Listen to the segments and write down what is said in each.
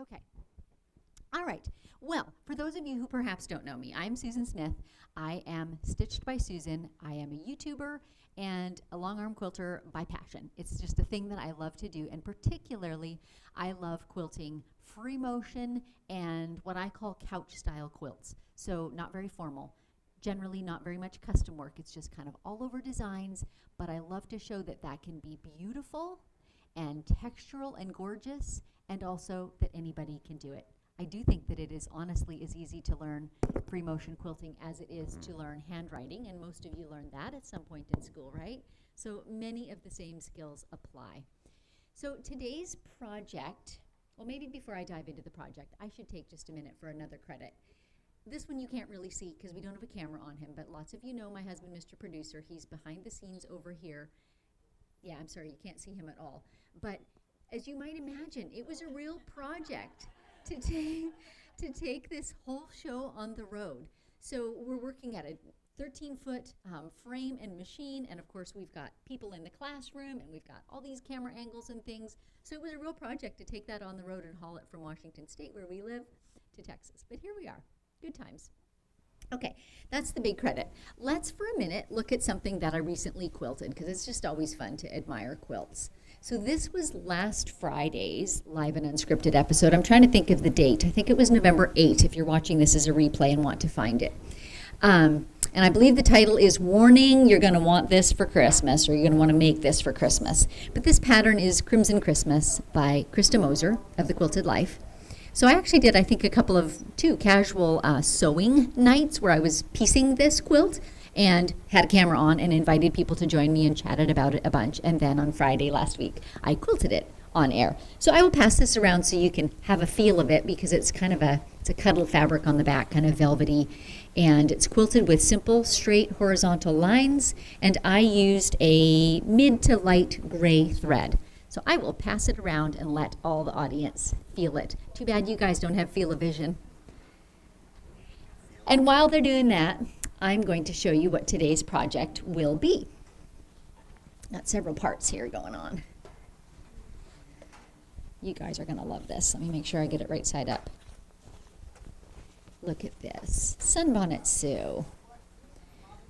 Okay. All right. Well, for those of you who perhaps don't know me, I'm Susan Smith. I am Stitched by Susan. I am a YouTuber and a long arm quilter by passion. It's just a thing that I love to do, and particularly I love quilting free motion and what I call couch style quilts. So not very formal. Generally not very much custom work. It's just kind of all over designs, but I love to show that that can be beautiful and textural and gorgeous, and also that anybody can do it. I do think that it is honestly as easy to learn free motion quilting as it is to learn handwriting, and most of you learned that at some point in school, right? So many of the same skills apply. So today's project, well, maybe before I dive into the project, I should take just a minute for another credit. This one you can't really see because we don't have a camera on him, but lots of you know my husband, Mr. Producer. He's behind the scenes over here. Yeah, I'm sorry, you can't see him at all. But as you might imagine, it was a real project to take this whole show on the road. So we're working at a 13-foot frame and machine, and of course we've got people in the classroom, and we've got all these camera angles and things. So it was a real project to take that on the road and haul it from Washington State, where we live, to Texas. But here we are. Good times. Okay, that's the big credit. Let's for a minute look at something that I recently quilted, because it's just always fun to admire quilts. So this was last Friday's live and unscripted episode. I'm trying to think of the date. I think it was November 8th, if you're watching this as a replay and want to find it. And I believe the title is Warning, You're Gonna Want This for Christmas, or You're Gonna Wanna Make This for Christmas. But this pattern is Crimson Christmas by Krista Moser of The Quilted Life. So I actually did, I think, two casual sewing nights where I was piecing this quilt and had a camera on and invited people to join me and chatted about it a bunch. And then on Friday last week, I quilted it on air. So I will pass this around so you can have a feel of it, because it's kind of it's a cuddle fabric on the back, kind of velvety. And it's quilted with simple, straight, horizontal lines. And I used a mid to light gray thread. So I will pass it around and let all the audience feel it. Too bad you guys don't have feel-o-vision. And while they're doing that, I'm going to show you what today's project will be. Got several parts here going on. You guys are going to love this. Let me make sure I get it right side up. Look at this. Sunbonnet Sue.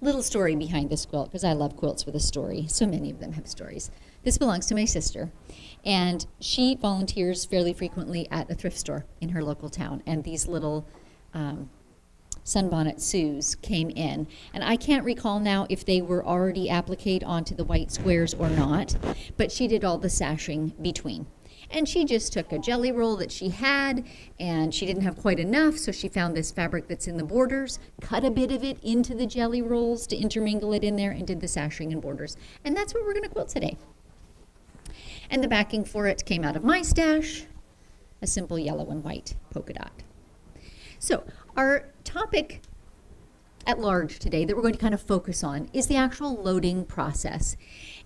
Little story behind this quilt, because I love quilts with a story. So many of them have stories. This belongs to my sister, and she volunteers fairly frequently at a thrift store in her local town, and these little Sunbonnet Sues came in. And I can't recall now if they were already appliqued onto the white squares or not, but she did all the sashing between. And she just took a jelly roll that she had, and she didn't have quite enough, so she found this fabric that's in the borders, cut a bit of it into the jelly rolls to intermingle it in there, and did the sashing and borders. And that's what we're going to quilt today. And the backing for it came out of my stash, a simple yellow and white polka dot. So our topic at large today that we're going to kind of focus on is the actual loading process.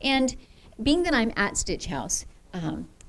And being that I'm at Stitch House,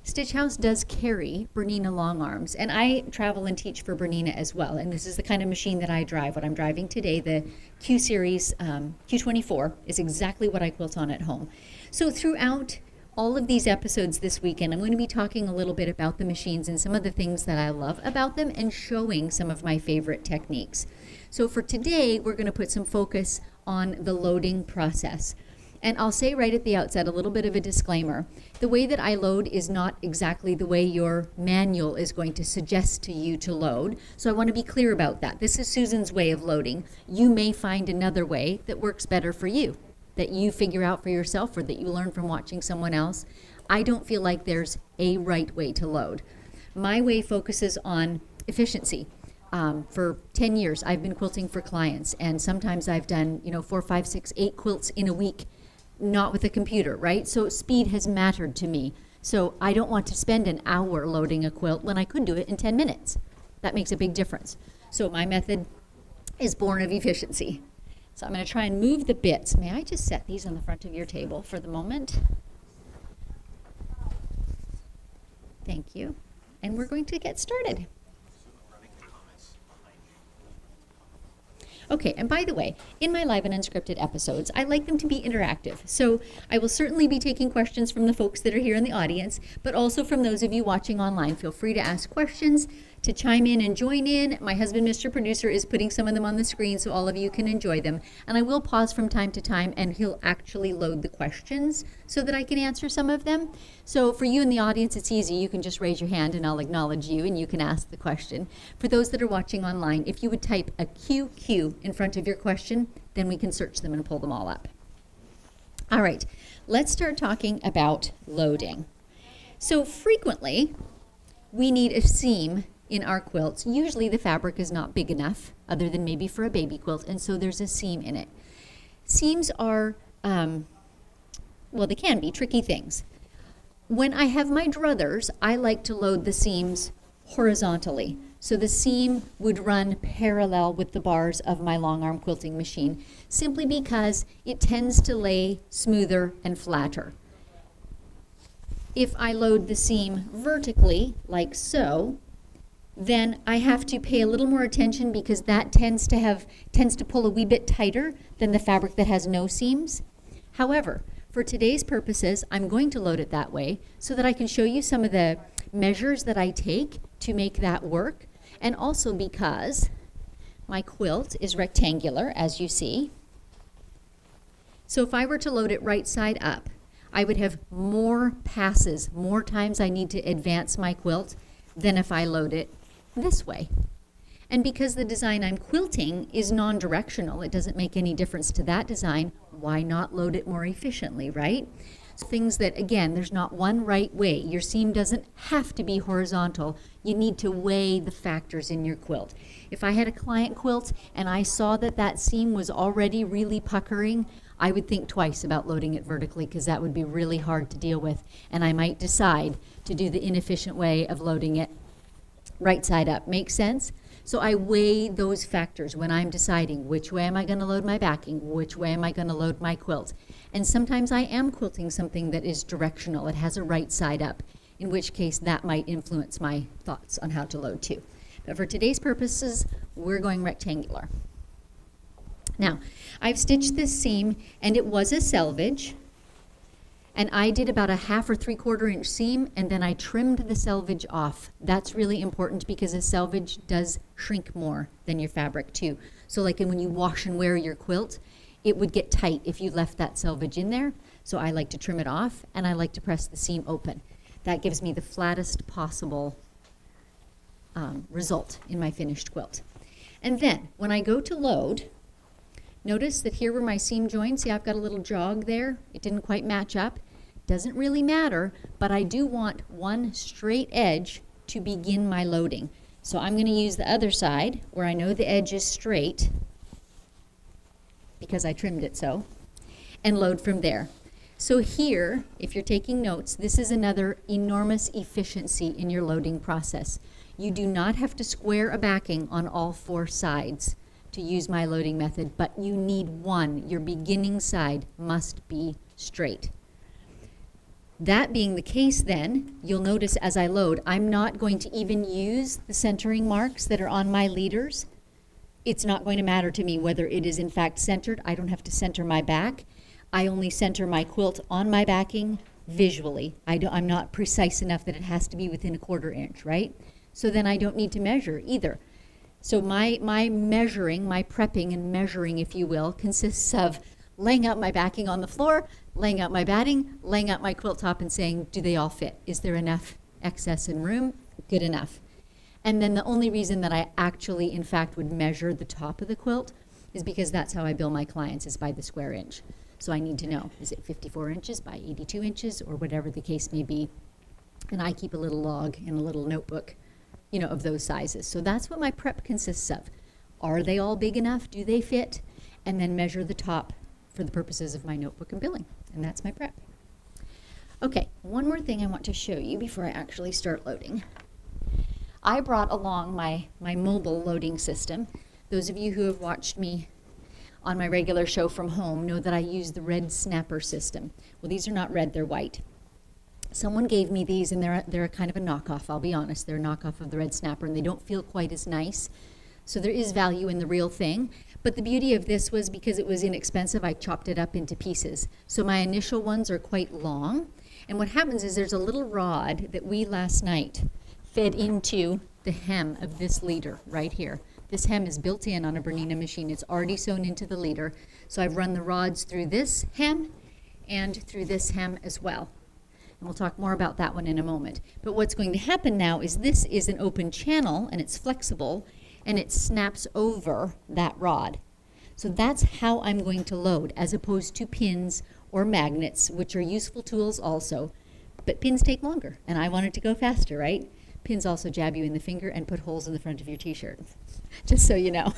Stitch House does carry Bernina long arms, and I travel and teach for Bernina as well, and this is the kind of machine that I drive. What I'm driving today, the Q Series Q24, is exactly what I quilt on at home. So throughout all of these episodes this weekend, I'm going to be talking a little bit about the machines and some of the things that I love about them, and showing some of my favorite techniques. So for today, we're going to put some focus on the loading process. And I'll say right at the outset a little bit of a disclaimer. The way that I load is not exactly the way your manual is going to suggest to you to load. So I want to be clear about that. This is Susan's way of loading. You may find another way that works better for you, that you figure out for yourself, or that you learn from watching someone else. I don't feel like there's a right way to load. My way focuses on efficiency. For 10 years, I've been quilting for clients, and sometimes I've done, 4, 5, 6, 8 quilts in a week, not with a computer, right? So speed has mattered to me. So I don't want to spend an hour loading a quilt when I could do it in 10 minutes. That makes a big difference. So my method is born of efficiency. So I'm going to try and move the bits. May I just set these on the front of your table for the moment? Thank you. And we're going to get started. Okay, and by the way, in my live and unscripted episodes, I like them to be interactive. So I will certainly be taking questions from the folks that are here in the audience, but also from those of you watching online. Feel free to ask questions, to chime in and join in. My husband, Mr. Producer, is putting some of them on the screen so all of you can enjoy them. And I will pause from time to time and he'll actually load the questions so that I can answer some of them. So for you in the audience, it's easy. You can just raise your hand and I'll acknowledge you and you can ask the question. For those that are watching online, if you would type a QQ in front of your question, then we can search them and pull them all up. All right, let's start talking about loading. So frequently, we need a seam in our quilts. Usually the fabric is not big enough, other than maybe for a baby quilt, and so there's a seam in it. Seams are, well, they can be tricky things. When I have my druthers, I like to load the seams horizontally. So the seam would run parallel with the bars of my long arm quilting machine, simply because it tends to lay smoother and flatter. If I load the seam vertically, like so, then I have to pay a little more attention because that tends to pull a wee bit tighter than the fabric that has no seams. However, for today's purposes, I'm going to load it that way so that I can show you some of the measures that I take to make that work, and also because my quilt is rectangular, as you see. So if I were to load it right side up, I would have more passes, more times I need to advance my quilt than if I load it this way. And because the design I'm quilting is non-directional, it doesn't make any difference to that design, why not load it more efficiently, right? So things that, again, there's not one right way. Your seam doesn't have to be horizontal. You need to weigh the factors in your quilt. If I had a client quilt and I saw that that seam was already really puckering, I would think twice about loading it vertically because that would be really hard to deal with. And I might decide to do the inefficient way of loading it right side up. Make sense? So I weigh those factors when I'm deciding which way am I going to load my backing, which way am I going to load my quilt. And sometimes I am quilting something that is directional. It has a right side up, in which case that might influence my thoughts on how to load too. But for today's purposes, we're going rectangular. Now, I've stitched this seam and it was a selvage. And I did about a 1/2 or 3/4 inch seam, and then I trimmed the selvage off. That's really important because a selvage does shrink more than your fabric too. So like when you wash and wear your quilt, it would get tight if you left that selvage in there. So I like to trim it off, and I like to press the seam open. That gives me the flattest possible result in my finished quilt. And then when I go to load, notice that here where my seam joins, see I've got a little jog there. It didn't quite match up. Doesn't really matter, but I do want one straight edge to begin my loading. So I'm going to use the other side where I know the edge is straight because I trimmed it so, and load from there. So here, if you're taking notes, this is another enormous efficiency in your loading process. You do not have to square a backing on all 4 sides to use my loading method, but you need one. Your beginning side must be straight. That being the case then, you'll notice as I load, I'm not going to even use the centering marks that are on my leaders. It's not going to matter to me whether it is in fact centered. I don't have to center my back. I only center my quilt on my backing visually. I'm not precise enough that it has to be within a 1/4 inch, right? So then I don't need to measure either. So my measuring, my prepping and measuring, if you will, consists of laying out my backing on the floor, laying out my batting, laying out my quilt top and saying, do they all fit? Is there enough excess in room? Good enough. And then the only reason that I actually, in fact, would measure the top of the quilt is because that's how I bill my clients, is by the square inch. So I need to know, is it 54 inches by 82 inches or whatever the case may be? And I keep a little log in a little notebook, of those sizes. So that's what my prep consists of. Are they all big enough? Do they fit? And then measure the top for the purposes of my notebook and billing. And that's my prep. Okay, one more thing I want to show you before I actually start loading. I brought along my mobile loading system. Those of you who have watched me on my regular show from home know that I use the red snapper system. Well, these are not red, they're white. Someone gave me these, and they're a kind of a knockoff, I'll be honest. They're a knockoff of the red snapper, and they don't feel quite as nice. So there is value in the real thing. But the beauty of this was because it was inexpensive, I chopped it up into pieces. So my initial ones are quite long. And what happens is there's a little rod that we last night fed into the hem of this leader right here. This hem is built in on a Bernina machine. It's already sewn into the leader. So I've run the rods through this hem and through this hem as well. And we'll talk more about that one in a moment. But what's going to happen now is this is an open channel and it's flexible and it snaps over that rod. So that's how I'm going to load, as opposed to pins or magnets, which are useful tools also. But pins take longer and I want it to go faster, right? Pins also jab you in the finger and put holes in the front of your t-shirt, just so you know.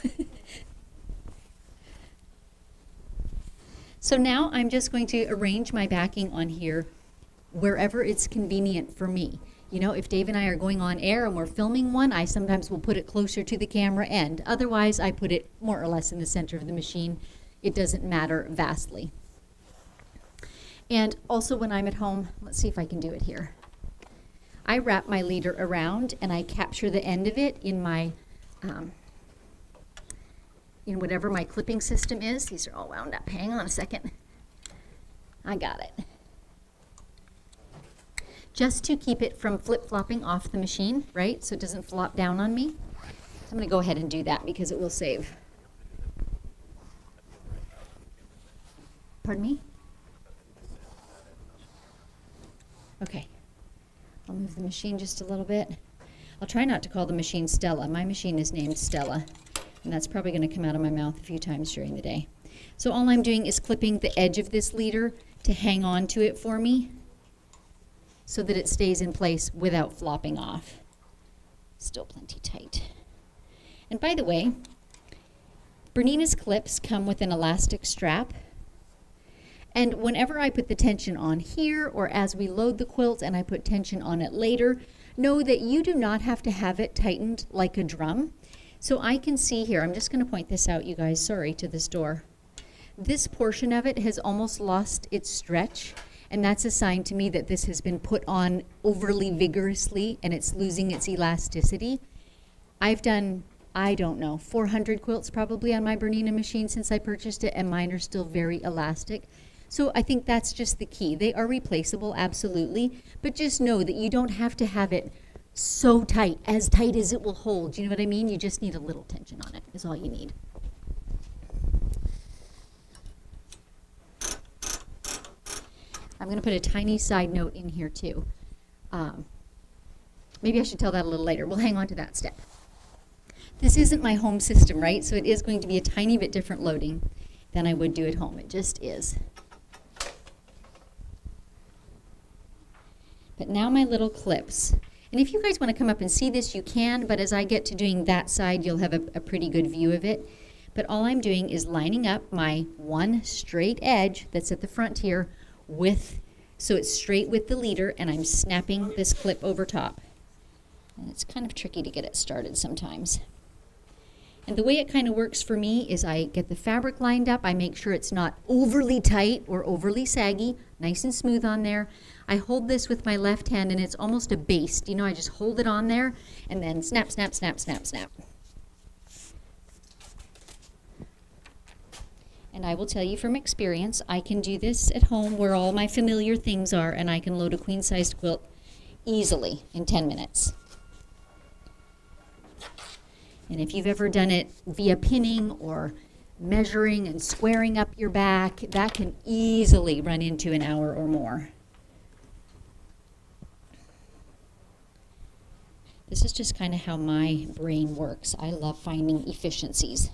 So now I'm just going to arrange my backing on here wherever it's convenient for me. You know, if Dave and I are going on air and we're filming one, I sometimes will put it closer to the camera end. Otherwise, I put it more or less in the center of the machine. It doesn't matter vastly. And also when I'm at home, let's see if I can do it here. I wrap my leader around and I capture the end of it in my, in whatever my clipping system is. These are all wound up. Hang on a second. I got it. Just to keep it from flip-flopping off the machine, right? So it doesn't flop down on me. So I'm going to go ahead and do that because it will save. Pardon me? Okay. I'll move the machine just a little bit. I'll try not to call the machine Stella. My machine is named Stella, and that's probably going to come out of my mouth a few times during the day. So all I'm doing is clipping the edge of this leader to hang on to it for me, so that it stays in place without flopping off. Still plenty tight. And by the way, Bernina's clips come with an elastic strap. And whenever I put the tension on here, or as we load the quilt and I put tension on it later, know that you do not have to have it tightened like a drum. So I can see here, I'm just going to point this out, you guys, sorry, to this door. This portion of it has almost lost its stretch. And that's a sign to me that this has been put on overly vigorously and it's losing its elasticity. I've done, I don't know, 400 quilts probably on my Bernina machine since I purchased it, and mine are still very elastic. So I think that's just the key. They are replaceable, absolutely, but just know that you don't have to have it so tight as it will hold. You know what I mean? You just need a little tension on it is all you need. I'm going to put a tiny side note in here too. Maybe I should tell that a little later. We'll hang on to that step. This isn't my home system, right? So it is going to be a tiny bit different loading than I would do at home. It just is. But now my little clips. And if you guys want to come up and see this, you can. But as I get to doing that side, you'll have a pretty good view of it. But all I'm doing is lining up my one straight edge that's at the front here so it's straight with the leader, and I'm snapping this clip over top. And it's kind of tricky to get it started sometimes. And the way it kind of works for me is I get the fabric lined up, I make sure it's not overly tight or overly saggy, nice and smooth on there. I hold this with my left hand and it's almost a baste. You know, I just hold it on there and then snap, snap, snap, snap, snap. And I will tell you from experience, I can do this at home where all my familiar things are, and I can load a queen-sized quilt easily in 10 minutes. And if you've ever done it via pinning or measuring and squaring up your back, that can easily run into an hour or more. This is just kind of how my brain works. I love finding efficiencies.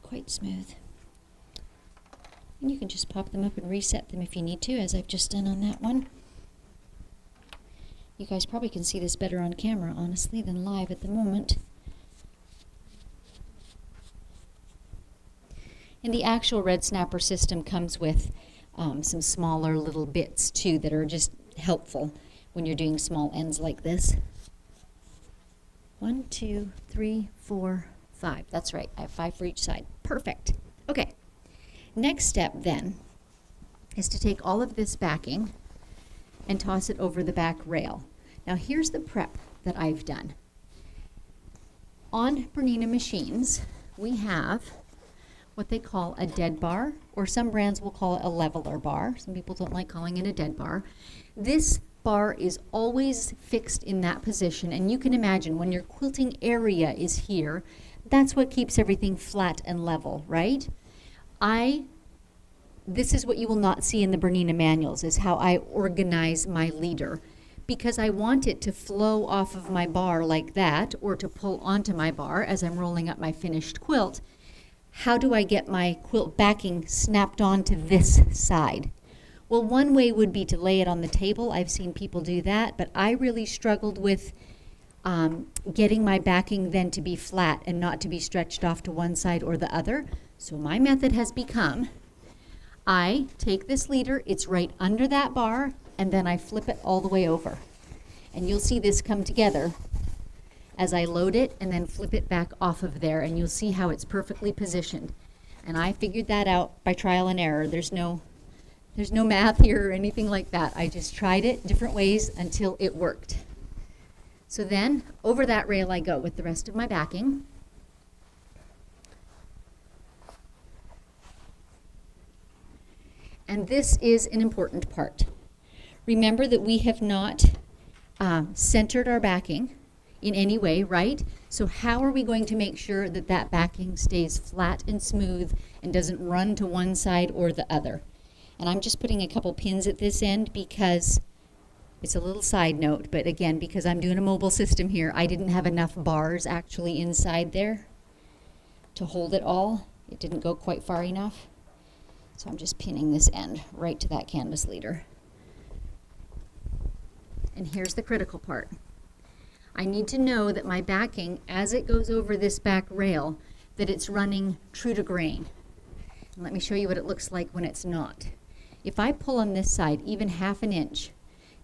Quite smooth. And you can just pop them up and reset them if you need to, as I've just done on that one. You guys probably can see this better on camera, honestly, than live at the moment. And the actual red snapper system comes with some smaller little bits too that are just helpful when you're doing small ends like this. 1, 2, 3, 4, 5. That's right. I have 5 for each side. Perfect. Okay. Next step then is to take all of this backing and toss it over the back rail. Now here's the prep that I've done. On Bernina machines, we have what they call a dead bar, or some brands will call it a leveler bar. Some people don't like calling it a dead bar. This bar is always fixed in that position, and you can imagine when your quilting area is here, that's what keeps everything flat and level, right? This is what you will not see in the Bernina manuals, is how I organize my leader, because I want it to flow off of my bar like that, or to pull onto my bar as I'm rolling up my finished quilt. How do I get my quilt backing snapped onto this side? Well, one way would be to lay it on the table. I've seen people do that, but I really struggled with getting my backing then to be flat and not to be stretched off to one side or the other. So my method has become, I take this leader, it's right under that bar, and then I flip it all the way over. And you'll see this come together as I load it and then flip it back off of there, and you'll see how it's perfectly positioned. And I figured that out by trial and error. There's no math here or anything like that. I just tried it different ways until it worked. So then over that rail I go with the rest of my backing. And this is an important part. Remember that we have not centered our backing in any way, right? So how are we going to make sure that that backing stays flat and smooth and doesn't run to one side or the other? And I'm just putting a couple pins at this end because it's a little side note, but again, because I'm doing a mobile system here, I didn't have enough bars actually inside there to hold it all. It didn't go quite far enough. So I'm just pinning this end right to that canvas leader. And here's the critical part. I need to know that my backing, as it goes over this back rail, that it's running true to grain. And let me show you what it looks like when it's not. If I pull on this side even half an inch,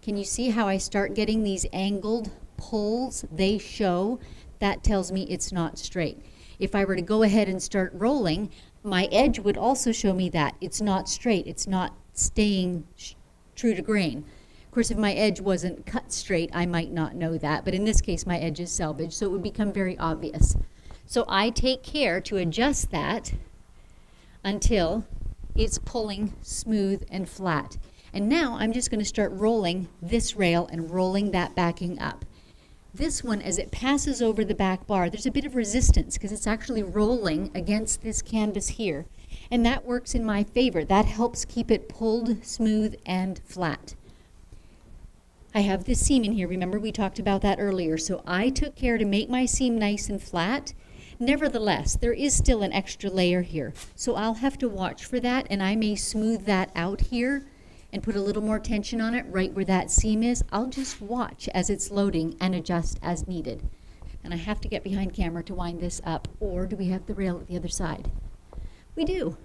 can you see how I start getting these angled pulls? They show. That tells me it's not straight. If I were to go ahead and start rolling, my edge would also show me that it's not straight. It's not staying true to grain. Of course, if my edge wasn't cut straight, I might not know that, but in this case, my edge is salvaged, so it would become very obvious. So I take care to adjust that until it's pulling smooth and flat. And now I'm just going to start rolling this rail and rolling that backing up. This one, as it passes over the back bar, there's a bit of resistance because it's actually rolling against this canvas here. And that works in my favor. That helps keep it pulled, smooth, and flat. I have this seam in here. Remember, we talked about that earlier. So I took care to make my seam nice and flat. Nevertheless, there is still an extra layer here. So I'll have to watch for that, and I may smooth that out here and put a little more tension on it right where that seam is. I'll just watch as it's loading and adjust as needed. And I have to get behind camera to wind this up, or do we have the rail at the other side? We do.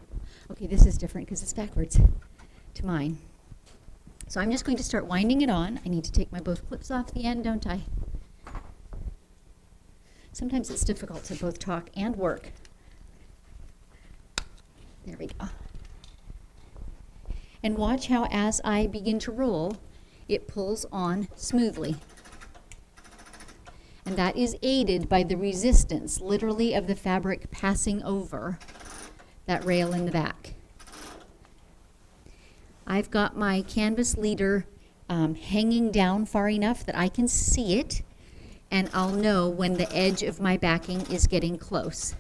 Okay, this is different because it's backwards to mine. So I'm just going to start winding it on. I need to take my both clips off the end, don't I? Sometimes it's difficult to both talk and work. There we go. And watch how as I begin to roll, it pulls on smoothly. And that is aided by the resistance, literally, of the fabric passing over that rail in the back. I've got my canvas leader hanging down far enough that I can see it, and I'll know when the edge of my backing is getting close.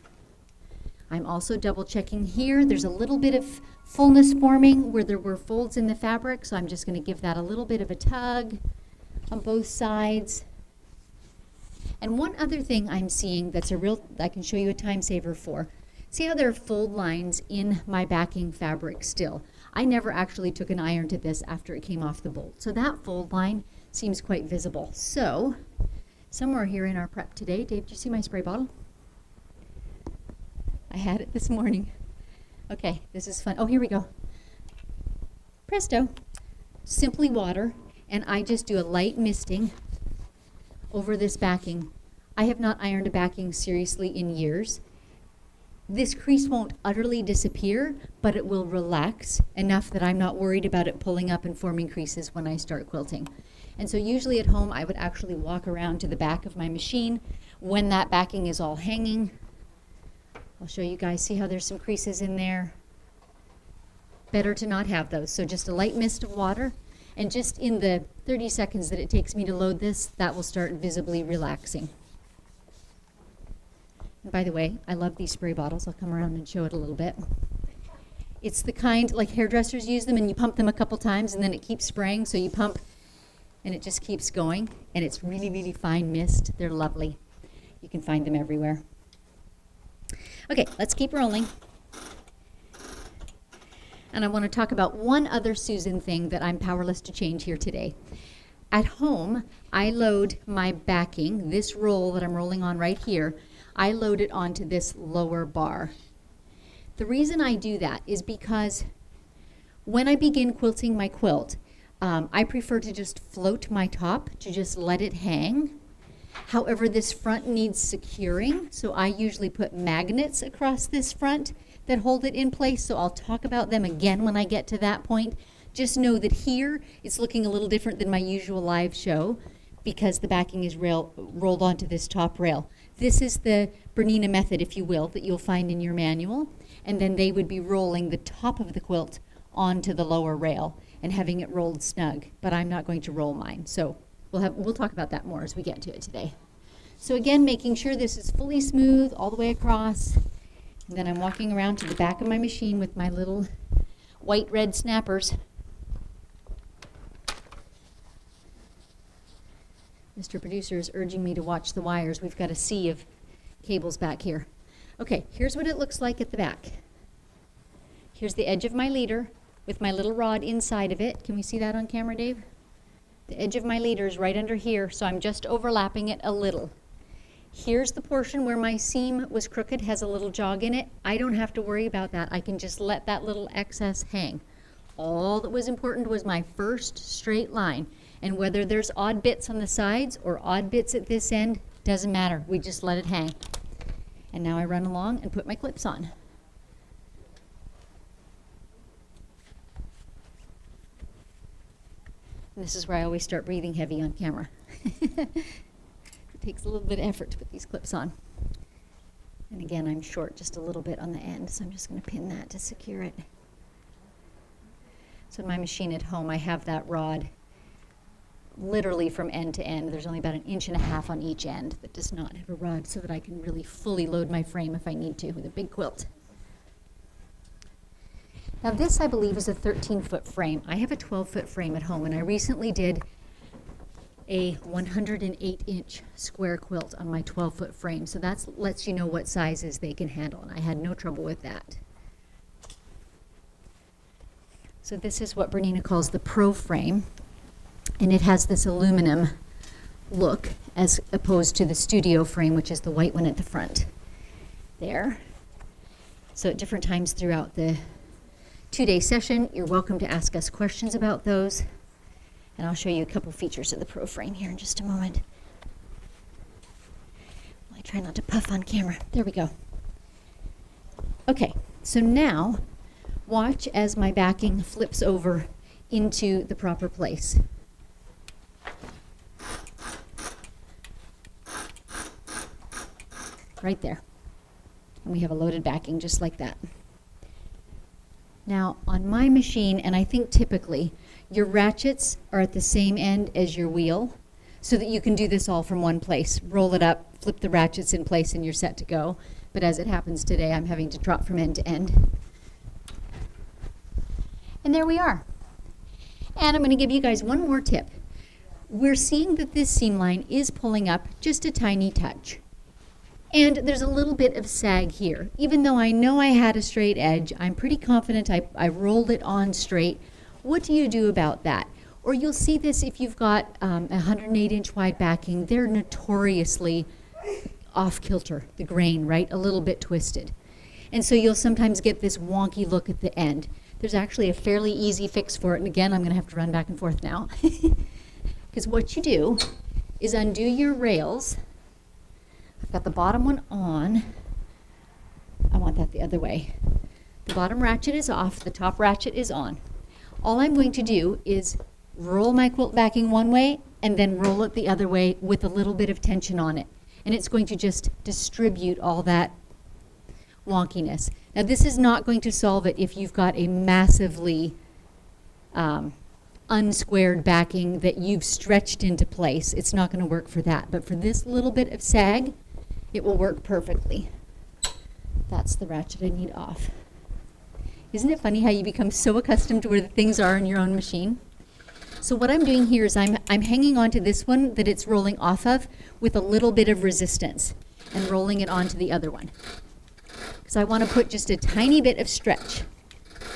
I'm also double checking here. There's a little bit of fullness forming where there were folds in the fabric, so I'm just going to give that a little bit of a tug on both sides. And one other thing I'm seeing that's I can show you a time saver for. See how there are fold lines in my backing fabric still. I never actually took an iron to this after it came off the bolt. So that fold line seems quite visible. So somewhere here in our prep today, Dave, did you see my spray bottle? I had it this morning. Okay, this is fun. Oh, here we go. Presto. Simply water, and I just do a light misting over this backing. I have not ironed a backing seriously in years. this crease won't utterly disappear, but it will relax enough that I'm not worried about it pulling up and forming creases when I start quilting. And so usually at home, I would actually walk around to the back of my machine when that backing is all hanging. I'll show you guys, see how there's some creases in there? Better to not have those. So just a light mist of water, and just in the 30 seconds that it takes me to load this, that will start visibly relaxing. And by the way, I love these spray bottles. I'll come around and show it a little bit. It's the kind, like hairdressers use them, and you pump them a couple times, and then it keeps spraying, so you pump, and it just keeps going, and it's really, really fine mist. They're lovely. You can find them everywhere. Okay, let's keep rolling. And I want to talk about one other Susan thing that I'm powerless to change here today. At home, I load my backing, this roll that I'm rolling on right here, I load it onto this lower bar. The reason I do that is because when I begin quilting my quilt, I prefer to just float my top, to just let it hang. However, this front needs securing, so I usually put magnets across this front that hold it in place, so I'll talk about them again when I get to that point. Just know that here, it's looking a little different than my usual live show because the backing is rolled onto this top rail. This is the Bernina method, if you will, that you'll find in your manual, and then they would be rolling the top of the quilt onto the lower rail and having it rolled snug, but I'm not going to roll mine, so we'll talk about that more as we get to it today. So again, making sure this is fully smooth all the way across. And then I'm walking around to the back of my machine with my little white-red snappers. Mr. Producer is urging me to watch the wires. We've got a sea of cables back here. Okay, here's what it looks like at the back. Here's the edge of my leader with my little rod inside of it. Can we see that on camera, Dave? The edge of my leader is right under here, so I'm just overlapping it a little. Here's the portion where my seam was crooked, has a little jog in it. I don't have to worry about that. I can just let that little excess hang. All that was important was my first straight line. And whether there's odd bits on the sides or odd bits at this end, doesn't matter. We just let it hang. And now I run along and put my clips on. And this is where I always start breathing heavy on camera. It takes a little bit of effort to put these clips on. And again, I'm short just a little bit on the end, so I'm just going to pin that to secure it. So in my machine at home, I have that rod literally from end to end. There's only about 1.5 inches on each end that does not have a rod, so that I can really fully load my frame if I need to with a big quilt. Now this, I believe, is a 13-foot frame. I have a 12-foot frame at home, and I recently did a 108-inch square quilt on my 12-foot frame. So that lets you know what sizes they can handle, and I had no trouble with that. So this is what Bernina calls the Pro frame, and it has this aluminum look as opposed to the Studio frame, which is the white one at the front there. So at different times throughout the 2-day session, you're welcome to ask us questions about those. And I'll show you a couple features of the Pro frame here in just a moment. I try not to puff on camera. There we go. Okay, so now watch as my backing flips over into the proper place. Right there. And we have a loaded backing just like that. Now, on my machine, and I think typically, your ratchets are at the same end as your wheel, so that you can do this all from one place. Roll it up, flip the ratchets in place, and you're set to go. But as it happens today, I'm having to drop from end to end. And there we are. And I'm going to give you guys one more tip. We're seeing that this seam line is pulling up just a tiny touch. And there's a little bit of sag here. Even though I know I had a straight edge, I'm pretty confident I rolled it on straight. What do you do about that? Or you'll see this if you've got a 108-inch wide backing. They're notoriously off kilter, the grain, right? A little bit twisted. And so you'll sometimes get this wonky look at the end. There's actually a fairly easy fix for it. And again, I'm going to have to run back and forth now. Because what you do is undo your rails. I've got the bottom one on. I want that the other way. The bottom ratchet is off, the top ratchet is on. All I'm going to do is roll my quilt backing one way and then roll it the other way with a little bit of tension on it. And it's going to just distribute all that wonkiness. Now this is not going to solve it if you've got a massively unsquared backing that you've stretched into place. It's not going to work for that. But for this little bit of sag, it will work perfectly. That's the ratchet I need off. Isn't it funny how you become so accustomed to where the things are in your own machine? So what I'm doing here is I'm hanging onto this one that it's rolling off of with a little bit of resistance and rolling it onto the other one. Because I want to put just a tiny bit of stretch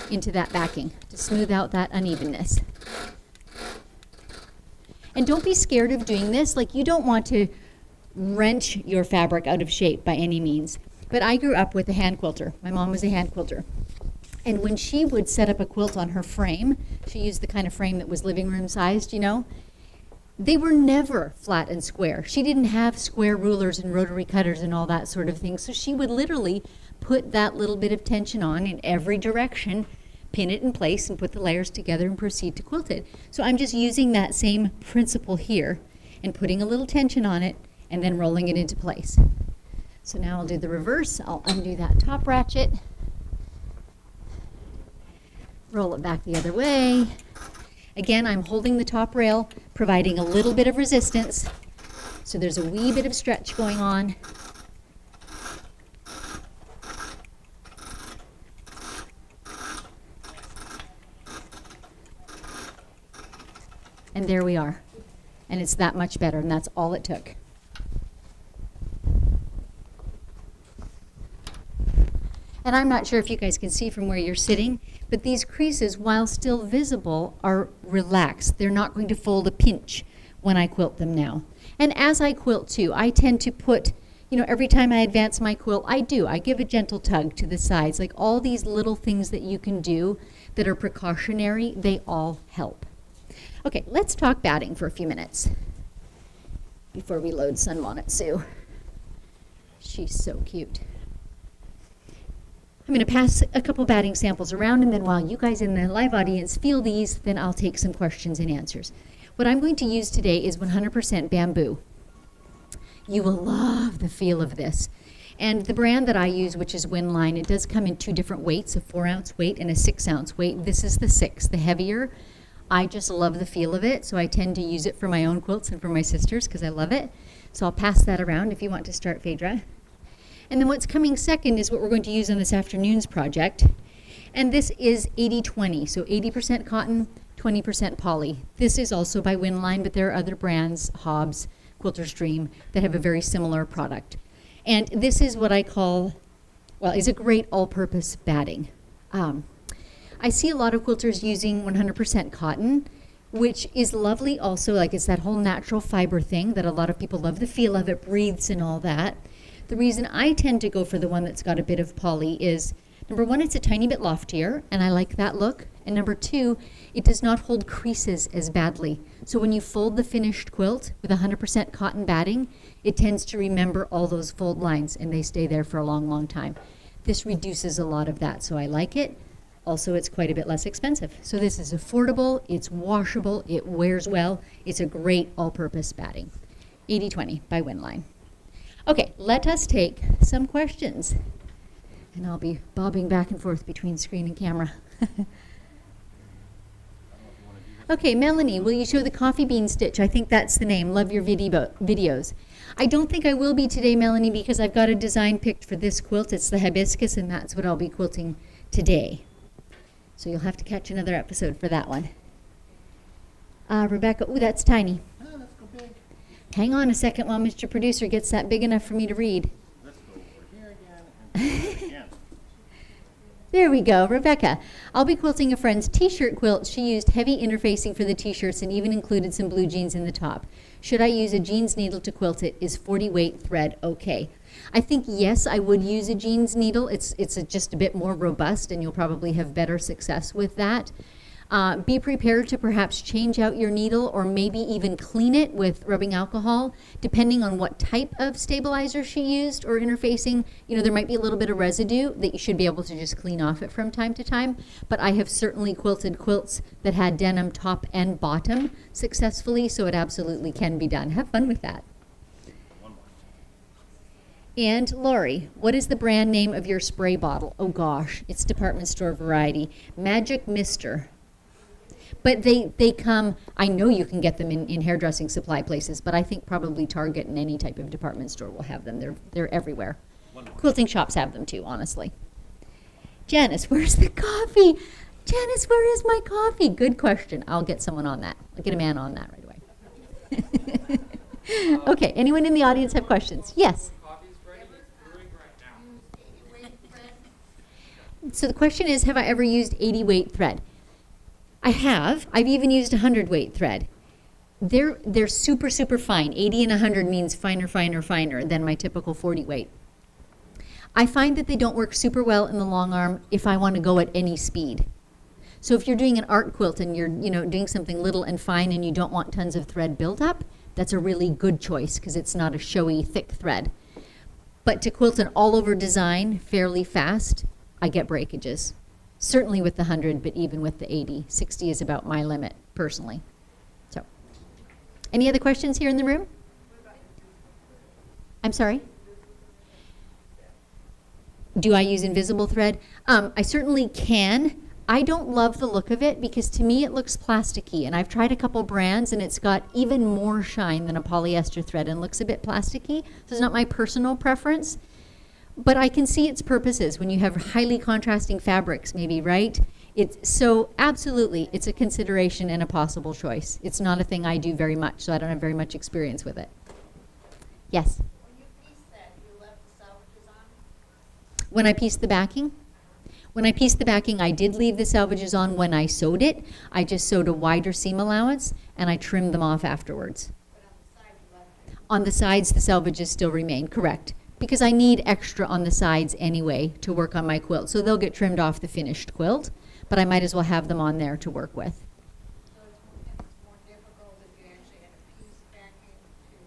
into that backing to smooth out that unevenness. And don't be scared of doing this. Like, you don't want to wrench your fabric out of shape by any means. But I grew up with a hand quilter. My mom was a hand quilter. And when she would set up a quilt on her frame, she used the kind of frame that was living room sized, you know, they were never flat and square. She didn't have square rulers and rotary cutters and all that sort of thing. So she would literally put that little bit of tension on in every direction, pin it in place and put the layers together and proceed to quilt it. So I'm just using that same principle here and putting a little tension on it and then rolling it into place. So now I'll do the reverse. I'll undo that top ratchet. Roll it back the other way. Again, I'm holding the top rail, providing a little bit of resistance. So there's a wee bit of stretch going on. And there we are. And it's that much better, and that's all it took. And I'm not sure if you guys can see from where you're sitting, but these creases, while still visible, are relaxed. They're not going to fold a pinch when I quilt them now. And as I quilt too, I tend to put, you know, every time I advance my quilt, I give a gentle tug to the sides. Like, all these little things that you can do that are precautionary, they all help. Okay, let's talk batting for a few minutes before we load Sunbonnet Sue. She's so cute. I'm going to pass a couple batting samples around, and then while you guys in the live audience feel these, then I'll take some questions and answers. What I'm going to use today is 100% bamboo. You will love the feel of this. And the brand that I use, which is Winline, it does come in two different weights, a 4-ounce weight and a 6-ounce weight. This is the 6, the heavier. I just love the feel of it, so I tend to use it for my own quilts and for my sisters because I love it. So I'll pass that around if you want to start, Phaedra. And then what's coming second is what we're going to use on this afternoon's project. And this is 80-20, so 80% cotton, 20% poly. This is also by Winline, but there are other brands, Hobbs, Quilter's Dream, that have a very similar product. And this is what I call, well, is a great all-purpose batting. I see a lot of quilters using 100% cotton, which is lovely also. Like, it's that whole natural fiber thing that a lot of people love the feel of. It breathes and all that. The reason I tend to go for the one that's got a bit of poly is, number one, it's a tiny bit loftier, and I like that look. And number two, it does not hold creases as badly. So when you fold the finished quilt with 100% cotton batting, it tends to remember all those fold lines, and they stay there for a long, long time. This reduces a lot of that, so I like it. Also, it's quite a bit less expensive. So this is affordable, it's washable, it wears well. It's a great all-purpose batting. 80-20 by Winline. Okay, let us take some questions. And I'll be bobbing back and forth between screen and camera. Okay, Melanie, will you show the coffee bean stitch? I think that's the name. Love your videos. I don't think I will be today, Melanie, because I've got a design picked for this quilt. It's the hibiscus, and that's what I'll be quilting today. So you'll have to catch another episode for that one. Rebecca, ooh, that's tiny. Oh, let's go big. Hang on a second while Mr. Producer gets that big enough for me to read. Let's go over here again and do it again. There we go, Rebecca. I'll be quilting a friend's t-shirt quilt. She used heavy interfacing for the t-shirts and even included some blue jeans in the top. Should I use a jeans needle to quilt it? Is 40 weight thread okay? I think, yes, I would use a jeans needle. It's just a bit more robust, and you'll probably have better success with that. Be prepared to perhaps change out your needle or maybe even clean it with rubbing alcohol, depending on what type of stabilizer she used or interfacing. You know, there might be a little bit of residue that you should be able to just clean off it from time to time. But I have certainly quilted quilts that had denim top and bottom successfully, so it absolutely can be done. Have fun with that. And Lori, what is the brand name of your spray bottle? Oh gosh, it's department store variety. Magic Mister. But they come, I know you can get them in hairdressing supply places, but I think probably Target and any type of department store will have them. They're everywhere. Quilting shops have them too, honestly. Janice, where's the coffee? Janice, where is my coffee? Good question. I'll get someone on that. I'll get a man on that right away. Okay, anyone in the audience have questions? Yes. So the question is, have I ever used 80 weight thread? I have. I've even used 100 weight thread. They're super, super fine. 80 and 100 means finer, finer, finer than my typical 40 weight. I find that they don't work super well in the long arm if I want to go at any speed. So if you're doing an art quilt and you're doing something little and fine and you don't want tons of thread buildup, that's a really good choice because it's not a showy, thick thread. But to quilt an all-over design fairly fast, I get breakages. Certainly with the 100, but even with the 80. 60 is about my limit, personally. So, any other questions here in the room? I'm sorry? Do I use invisible thread? I certainly can. I don't love the look of it because to me it looks plasticky, and I've tried a couple brands and it's got even more shine than a polyester thread and looks a bit plasticky. So it's not my personal preference. But I can see its purposes when you have highly contrasting fabrics, maybe, right? So absolutely, it's a consideration and a possible choice. It's not a thing I do very much, so I don't have very much experience with it. Yes? When you pieced that, you left the salvages on? When I pieced the backing? When I pieced the backing, I did leave the salvages on when I sewed it. I just sewed a wider seam allowance, and I trimmed them off afterwards. But on the side, you left it. On the sides, the salvages still remain, correct. Because I need extra on the sides anyway to work on my quilt. So they'll get trimmed off the finished quilt, but I might as well have them on there to work with. So it's more difficult if you actually had a piece backing to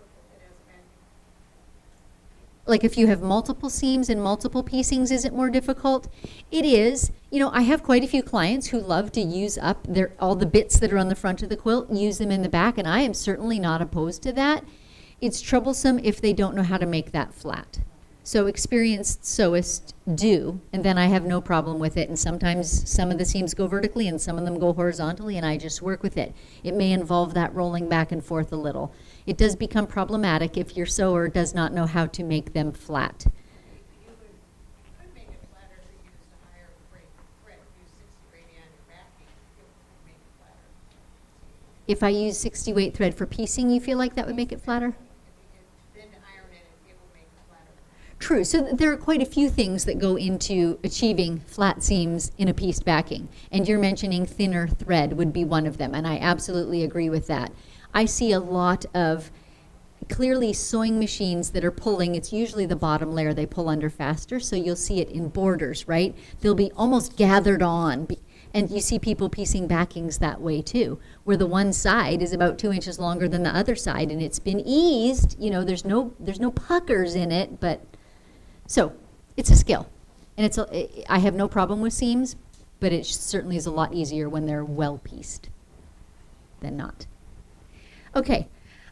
work with it as a backing. Like if you have multiple seams and multiple piecings, is it more difficult? It is. You know, I have quite a few clients who love to use up all the bits that are on the front of the quilt, use them in the back, and I am certainly not opposed to that. It's troublesome if they don't know how to make that flat. So experienced sewists do, and then I have no problem with it. And sometimes some of the seams go vertically and some of them go horizontally, and I just work with it. It may involve that rolling back and forth a little. It does become problematic if your sewer does not know how to make them flat. You could make it flatter if you used a higher thread, use 60 weight on your backing, it would make it flatter. If I use 60 weight thread for piecing, you feel like that would make it flatter? Then to iron it, it will make it flatter. True. So there are quite a few things that go into achieving flat seams in a pieced backing. And you're mentioning thinner thread would be one of them. And I absolutely agree with that. I see a lot of clearly sewing machines that are pulling. It's usually the bottom layer they pull under faster. So you'll see it in borders, right? They'll be almost gathered on. And you see people piecing backings that way too, where the one side is about 2 inches longer than the other side, and it's been eased. You know, there's no puckers in it, but so it's a skill, and I have no problem with seams, but it certainly is a lot easier when they're well pieced than not. Okay,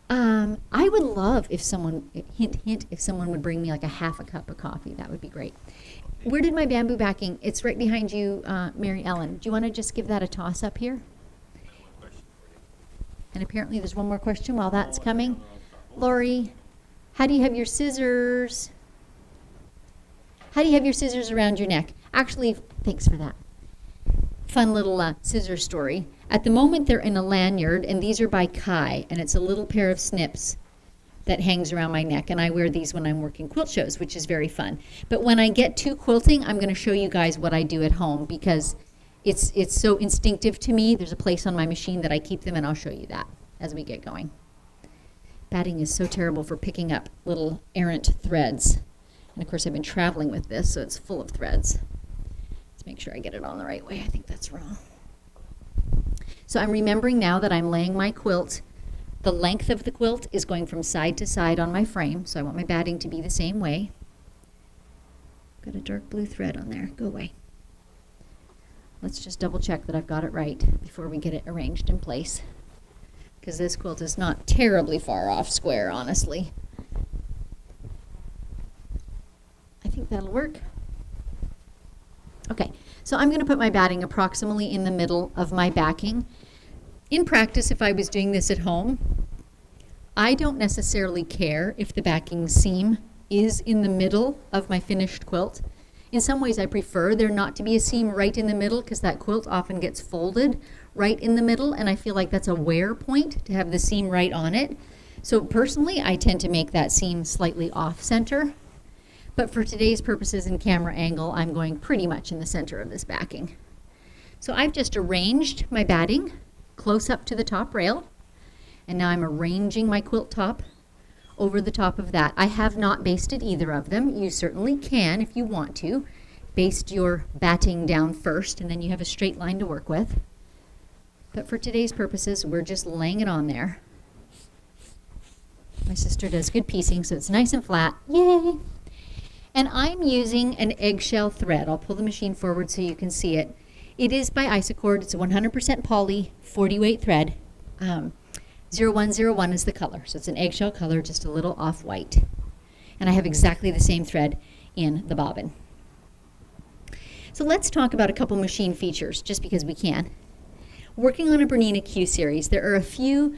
I would love if someone if someone would bring me like a half a cup of coffee. That would be great. Where did my bamboo backing? It's right behind you, Mary Ellen. Do you want to just give that a toss up here? And apparently there's one more question while that's coming. Lori, how do you have your scissors? How do you have your scissors around your neck? Actually, thanks for that. Fun little scissor story. At the moment they're in a lanyard, and these are by Kai, and it's a little pair of snips that hangs around my neck, and I wear these when I'm working quilt shows, which is very fun. But when I get to quilting, I'm going to show you guys what I do at home because it's so instinctive to me. There's a place on my machine that I keep them, and I'll show you that as we get going. Batting is so terrible for picking up little errant threads. And of course I've been traveling with this, so it's full of threads. Let's make sure I get it on the right way. I think that's wrong. So I'm remembering now that I'm laying my quilt. The length of the quilt is going from side to side on my frame, so I want my batting to be the same way. Got a dark blue thread on there. Go away. Let's just double check that I've got it right before we get it arranged in place, because this quilt is not terribly far off square, honestly. I think that'll work. Okay, so I'm going to put my batting approximately in the middle of my backing. In practice, if I was doing this at home, I don't necessarily care if the backing seam is in the middle of my finished quilt. In some ways, I prefer there not to be a seam right in the middle, because that quilt often gets folded right in the middle, and I feel like that's a wear point to have the seam right on it. So personally, I tend to make that seam slightly off center. But for today's purposes and camera angle, I'm going pretty much in the center of this backing. So I've just arranged my batting close up to the top rail, and now I'm arranging my quilt top over the top of that. I have not basted either of them. You certainly can, if you want to, baste your batting down first, and then you have a straight line to work with. But for today's purposes, we're just laying it on there. My sister does good piecing, so it's nice and flat. Yay! And I'm using an eggshell thread. I'll pull the machine forward so you can see it. It is by Isacord. It's a 100% poly, 40 weight thread. 0101 is the color. So it's an eggshell color, just a little off-white. And I have exactly the same thread in the bobbin. So let's talk about a couple machine features, just because we can. Working on a Bernina Q series, there are a few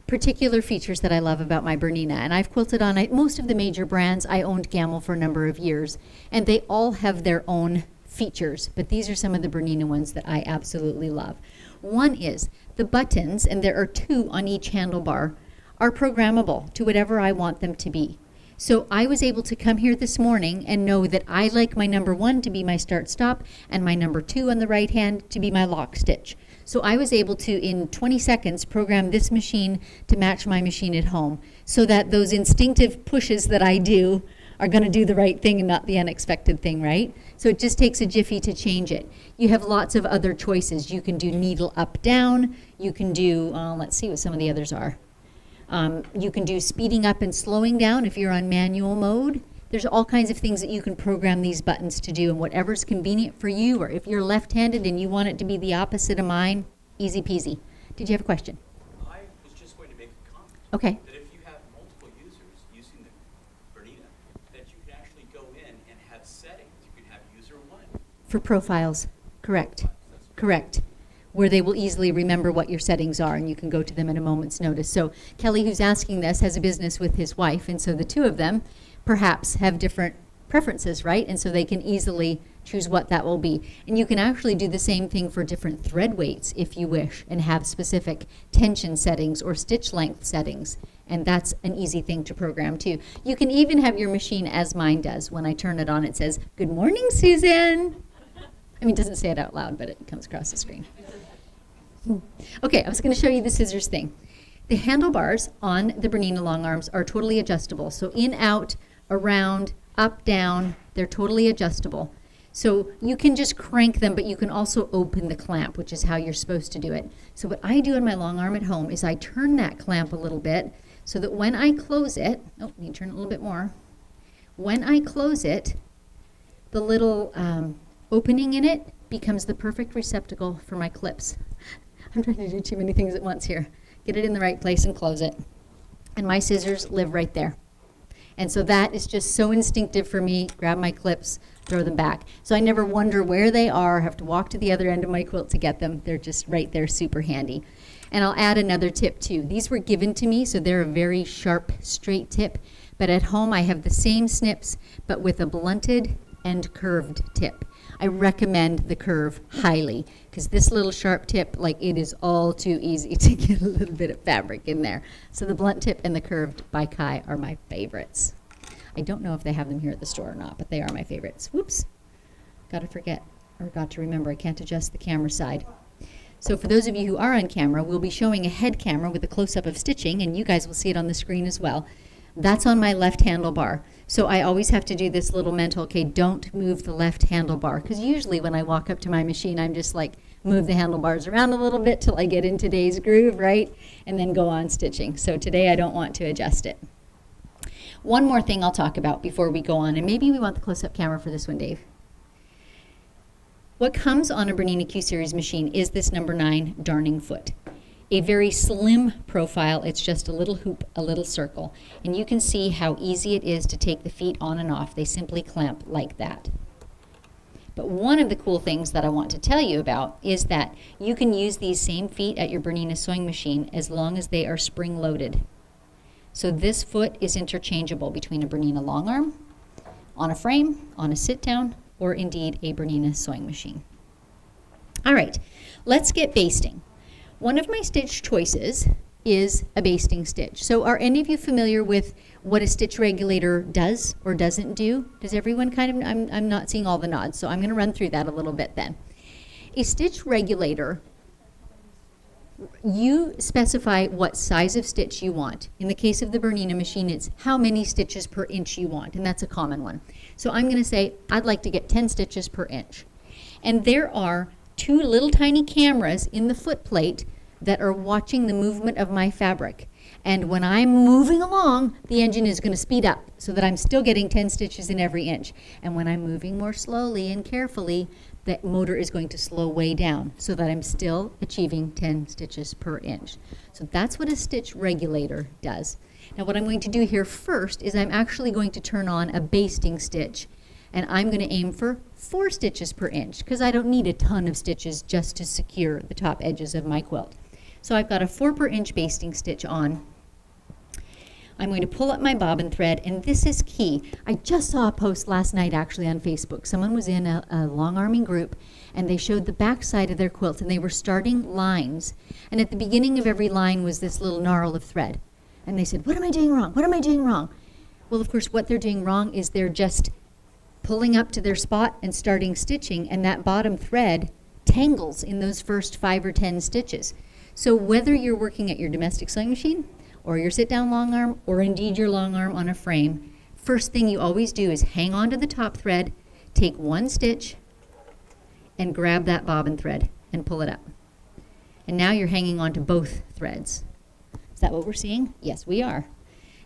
particular features that I love about my Bernina, and I've quilted on most of the major brands. I owned Gamel for a number of years, and they all have their own features, but these are some of the Bernina ones that I absolutely love. One is the buttons, and there are 2 on each handlebar, are programmable to whatever I want them to be. So I was able to come here this morning and know that I like my number 1 to be my start stop and my number 2 on the right hand to be my lock stitch. So I was able to, in 20 seconds, program this machine to match my machine at home, so that those instinctive pushes that I do are going to do the right thing and not the unexpected thing, right? So it just takes a jiffy to change it. You have lots of other choices. You can do needle up, down. You can do, let's see what some of the others are. You can do speeding up and slowing down if you're on manual mode. There's all kinds of things that you can program these buttons to do, and whatever's convenient for you, or if you're left-handed and you want it to be the opposite of mine, easy peasy. Did you have a question? I was just going to make a comment. Okay. That if you have multiple users using the Bernina, that you can actually go in and have settings. You can have user 1. For profiles, correct. Correct. Where they will easily remember what your settings are, and you can go to them at a moment's notice. So Kelly, who's asking this, has a business with his wife, and so the 2 of them perhaps have different preferences, right? And so they can easily choose what that will be. And you can actually do the same thing for different thread weights if you wish, and have specific tension settings or stitch length settings. And that's an easy thing to program too. You can even have your machine, as mine does. When I turn it on, it says, "Good morning, Susan." I mean, it doesn't say it out loud, but it comes across the screen. Okay, I was going to show you the scissors thing. The handlebars on the Bernina long arms are totally adjustable. So in, out, around, up, down, they're totally adjustable. So you can just crank them, but you can also open the clamp, which is how you're supposed to do it. So what I do on my long arm at home is I turn that clamp a little bit so that when I close it, oh, you turn it a little bit more. When I close it, the little opening in it becomes the perfect receptacle for my clips. I'm trying to do too many things at once here. Get it in the right place and close it. And my scissors live right there. And so that is just so instinctive for me. Grab my clips, throw them back. So I never wonder where they are, have to walk to the other end of my quilt to get them. They're just right there, super handy. And I'll add another tip too. These were given to me, so they're a very sharp, straight tip. But at home I have the same snips, but with a blunted and curved tip. I recommend the curve highly, because this little sharp tip, like, it is all too easy to get a little bit of fabric in there. So the blunt tip and the curved by Kai are my favorites. I don't know if they have them here at the store or not, but they are my favorites. Whoops. Got to forget, or got to remember, I can't adjust the camera side. So for those of you who are on camera, we'll be showing a head camera with a close-up of stitching, and you guys will see it on the screen as well. That's on my left handlebar. So I always have to do this little mental, okay, don't move the left handlebar. Because usually when I walk up to my machine, I'm just like, move the handlebars around a little bit till I get in today's groove, right? And then go on stitching. So today I don't want to adjust it. One more thing I'll talk about before we go on, and maybe we want the close-up camera for this one, Dave. What comes on a Bernina Q Series machine is this number 9 darning foot. A very slim profile, it's just a little hoop, a little circle. And you can see how easy it is to take the feet on and off. They simply clamp like that. But one of the cool things that I want to tell you about is that you can use these same feet at your Bernina sewing machine as long as they are spring-loaded. So this foot is interchangeable between a Bernina long arm, on a frame, on a sit-down, or indeed a Bernina sewing machine. All right, let's get basting. One of my stitch choices is a basting stitch. So are any of you familiar with what a stitch regulator does or doesn't do? Does everyone kind of, I'm not seeing all the nods, so I'm going to run through that a little bit then. A stitch regulator, you specify what size of stitch you want. In the case of the Bernina machine, it's how many stitches per inch you want, and that's a common one. So I'm going to say I'd like to get 10 stitches per inch. And there are 2 little tiny cameras in the foot plate that are watching the movement of my fabric. And when I'm moving along, the engine is going to speed up so that I'm still getting 10 stitches in every inch. And when I'm moving more slowly and carefully, the motor is going to slow way down so that I'm still achieving 10 stitches per inch. So that's what a stitch regulator does. Now what I'm going to do here first is I'm actually going to turn on a basting stitch, and I'm going to aim for 4 stitches per inch because I don't need a ton of stitches just to secure the top edges of my quilt. So I've got a 4 per inch basting stitch on. I'm going to pull up my bobbin thread, and this is key. I just saw a post last night actually on Facebook. Someone was in a long arming group, and they showed the back side of their quilt, and they were starting lines. And at the beginning of every line was this little gnarl of thread. And they said, what am I doing wrong? What am I doing wrong? Well, of course, what they're doing wrong is they're just pulling up to their spot and starting stitching, and that bottom thread tangles in those first 5 or 10 stitches. So whether you're working at your domestic sewing machine or your sit-down long arm or indeed your long arm on a frame, first thing you always do is hang on to the top thread, take 1 stitch, and grab that bobbin thread and pull it up. And now you're hanging on to both threads. Is that what we're seeing? Yes, we are.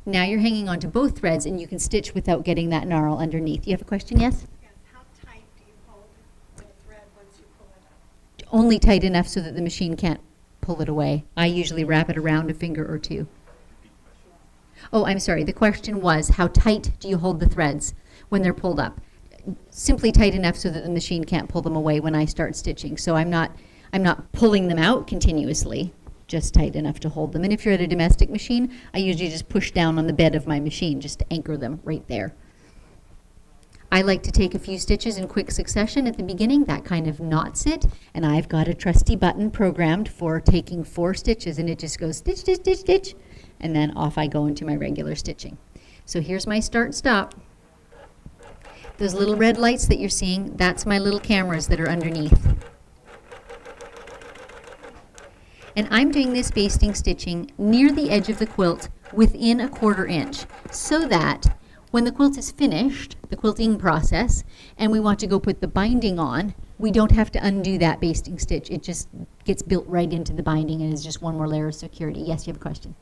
Now you're hanging on to both threads and you can stitch without getting that gnarl underneath. You have a question? Yes? Yes, how tight do you hold the thread once you pull it up? Only tight enough so that the machine can't pull it away. I usually wrap it around a finger or 2. Oh, I'm sorry. The question was, how tight do you hold the threads when they're pulled up? Simply tight enough so that the machine can't pull them away when I start stitching. So I'm not pulling them out continuously, just tight enough to hold them. And if you're at a domestic machine, I usually just push down on the bed of my machine just to anchor them right there. I like to take a few stitches in quick succession at the beginning. That kind of knots it. And I've got a trusty button programmed for taking 4 stitches, and it just goes stitch, stitch, stitch, stitch. And then off I go into my regular stitching. So here's my start stop. Those little red lights that you're seeing, that's my little cameras that are underneath. And I'm doing this basting stitching near the edge of the quilt within a 1/4 inch so that when the quilt is finished, the quilting process, and we want to go put the binding on, we don't have to undo that basting stitch. It just gets built right into the binding and is just one more layer of security. Yes, you have a question?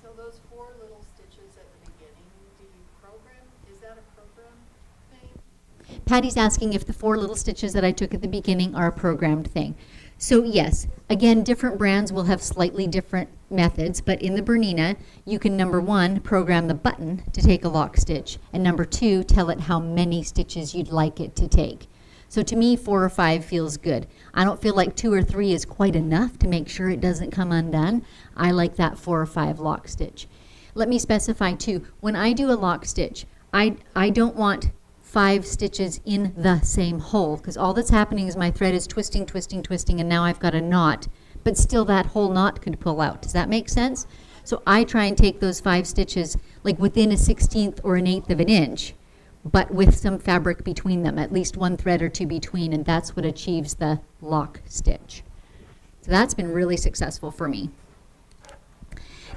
So those 4 little stitches at the beginning, do you program? Is that a program thing? Patty's asking if the 4 little stitches that I took at the beginning are a programmed thing. So yes, again, different brands will have slightly different methods, but in the Bernina, you can, number 1, program the button to take a lock stitch, and number 2, tell it how many stitches you'd like it to take. So to me, 4 or 5 feels good. I don't feel like 2 or 3 is quite enough to make sure it doesn't come undone. I like that 4 or 5 lock stitch. Let me specify too, when I do a lock stitch, I don't want 5 stitches in the same hole, because all that's happening is my thread is twisting, twisting, twisting, and now I've got a knot, but still that whole knot could pull out. Does that make sense? So I try and take those 5 stitches like within a 1/16 or an 1/8 of an inch, but with some fabric between them, at least 1 thread or 2 between, and that's what achieves the lock stitch. So that's been really successful for me.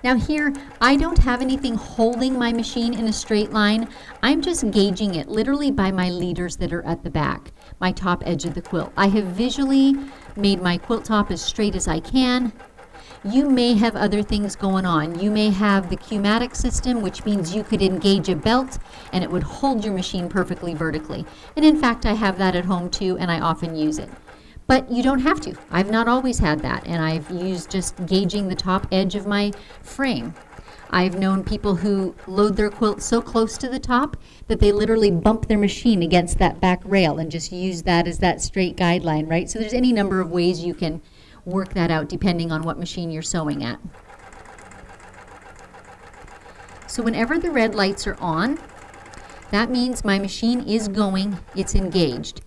Now here, I don't have anything holding my machine in a straight line. I'm just gauging it literally by my leaders that are at the back, my top edge of the quilt. I have visually made my quilt top as straight as I can. You may have other things going on. You may have the Q-matic system, which means you could engage a belt and it would hold your machine perfectly vertically. And in fact, I have that at home too, and I often use it. But you don't have to. I've not always had that, and I've used just gauging the top edge of my frame. I've known people who load their quilt so close to the top that they literally bump their machine against that back rail and just use that as that straight guideline, right? So there's any number of ways you can work that out depending on what machine you're sewing at. So whenever the red lights are on, that means my machine is going, it's engaged.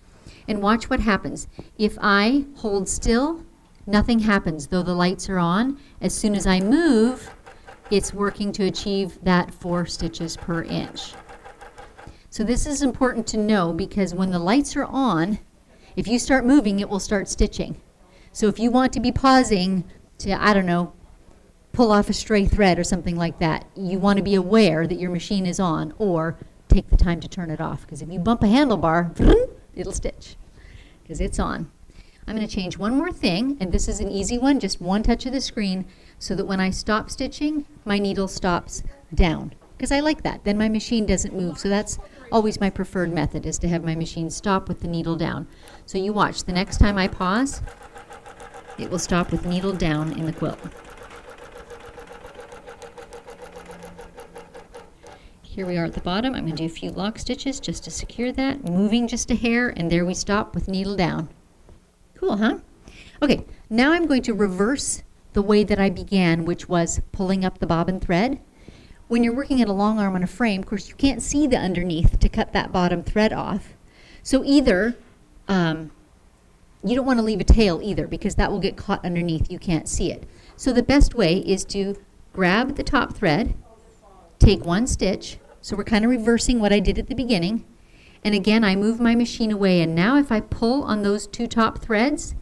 And watch what happens. If I hold still, nothing happens, though the lights are on. As soon as I move, it's working to achieve that 4 stitches per inch. So this is important to know because when the lights are on, if you start moving, it will start stitching. So if you want to be pausing to, I don't know, pull off a stray thread or something like that, you want to be aware that your machine is on, or take the time to turn it off. Because if you bump a handlebar, it'll stitch because it's on. I'm going to change one more thing, and this is an easy one, just one touch of the screen, so that when I stop stitching, my needle stops down. Because I like that. Then my machine doesn't move. So that's always my preferred method, is to have my machine stop with the needle down. So you watch. The next time I pause, it will stop with needle down in the quilt. Here we are at the bottom. I'm going to do a few lock stitches just to secure that, moving just a hair, and there we stop with needle down. Cool, huh? Okay, now I'm going to reverse the way that I began, which was pulling up the bobbin thread. When you're working at a long arm on a frame, of course, you can't see the underneath to cut that bottom thread off. So either, you don't want to leave a tail either, because that will get caught underneath. You can't see it. So the best way is to grab the top thread, take one stitch. So we're kind of reversing what I did at the beginning. And again, I move my machine away. And now if I pull on those 2 top threads,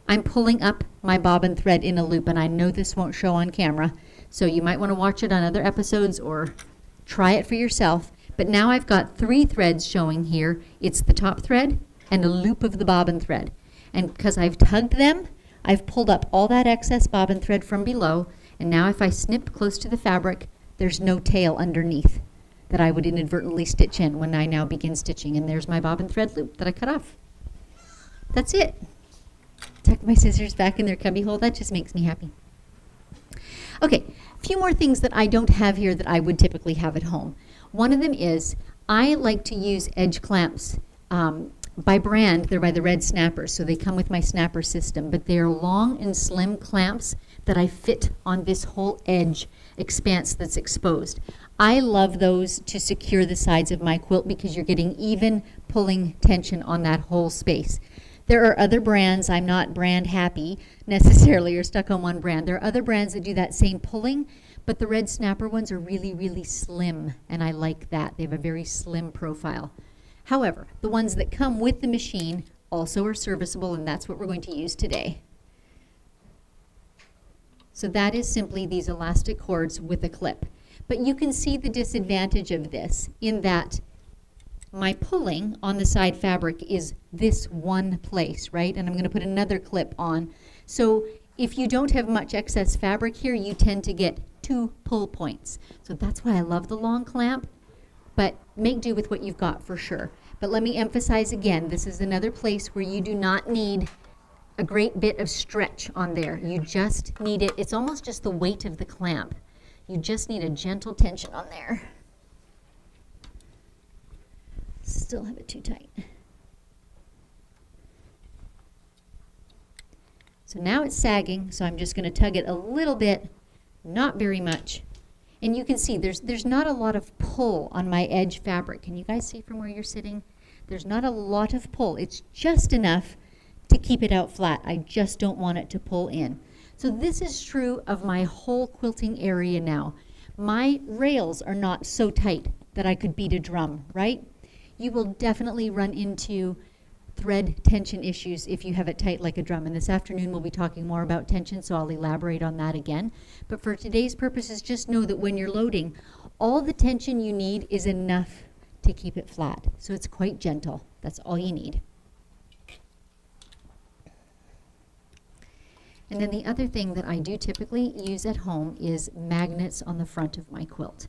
I'm pulling up my bobbin thread in a loop. And I know this won't show on camera, so you might want to watch it on other episodes or try it for yourself. But now I've got 3 threads showing here. It's the top thread and a loop of the bobbin thread. And because I've tugged them, I've pulled up all that excess bobbin thread from below. And now if I snip close to the fabric, there's no tail underneath that I would inadvertently stitch in when I now begin stitching. And there's my bobbin thread loop that I cut off. That's it. Tuck my scissors back in their cubby hole. That just makes me happy. Okay, a few more things that I don't have here that I would typically have at home. One of them is I like to use edge clamps. By brand, they're by the Red Snappers, so they come with my snapper system, but they're long and slim clamps that I fit on this whole edge expanse that's exposed. I love those to secure the sides of my quilt because you're getting even pulling tension on that whole space. There are other brands, I'm not brand happy necessarily or stuck on one brand. There are other brands that do that same pulling, but the Red Snapper ones are really, really slim, and I like that. They have a very slim profile. However, the ones that come with the machine also are serviceable, and that's what we're going to use today. So that is simply these elastic cords with a clip. But you can see the disadvantage of this in that my pulling on the side fabric is this one place, right? And I'm going to put another clip on. So if you don't have much excess fabric here, you tend to get 2 pull points. So that's why I love the long clamp, but make do with what you've got for sure. But let me emphasize again, this is another place where you do not need a great bit of stretch on there. You just need it. It's almost just the weight of the clamp. You just need a gentle tension on there. Still have it too tight. So now it's sagging, so I'm just going to tug it a little bit, not very much. And you can see there's not a lot of pull on my edge fabric. Can you guys see from where you're sitting? There's not a lot of pull. It's just enough to keep it out flat. I just don't want it to pull in. So this is true of my whole quilting area now. My rails are not so tight that I could beat a drum, right? You will definitely run into thread tension issues if you have it tight like a drum. And this afternoon we'll be talking more about tension, so I'll elaborate on that again. But for today's purposes, just know that when you're loading, all the tension you need is enough to keep it flat. So it's quite gentle. That's all you need. And then the other thing that I do typically use at home is magnets on the front of my quilt.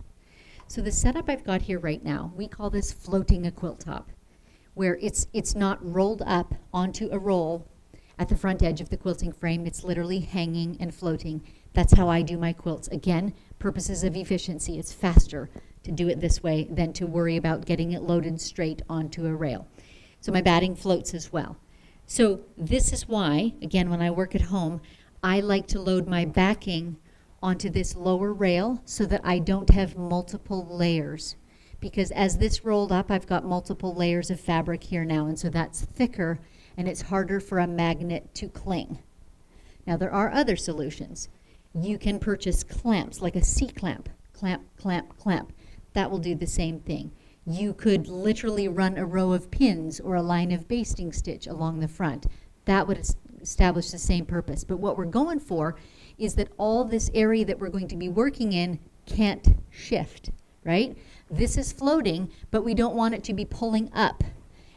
So the setup I've got here right now, we call this floating a quilt top, where it's not rolled up onto a roll at the front edge of the quilting frame. It's literally hanging and floating. That's how I do my quilts. Again, purposes of efficiency. It's faster to do it this way than to worry about getting it loaded straight onto a rail. So my batting floats as well. So this is why, again, when I work at home, I like to load my backing onto this lower rail so that I don't have multiple layers. Because as this rolled up, I've got multiple layers of fabric here now, and so that's thicker, and it's harder for a magnet to cling. Now, there are other solutions. You can purchase clamps, like a C-clamp, clamp, clamp, clamp. That will do the same thing. You could literally run a row of pins or a line of basting stitch along the front. That would establish the same purpose. But what we're going for is that all this area that we're going to be working in can't shift, right? This is floating, but we don't want it to be pulling up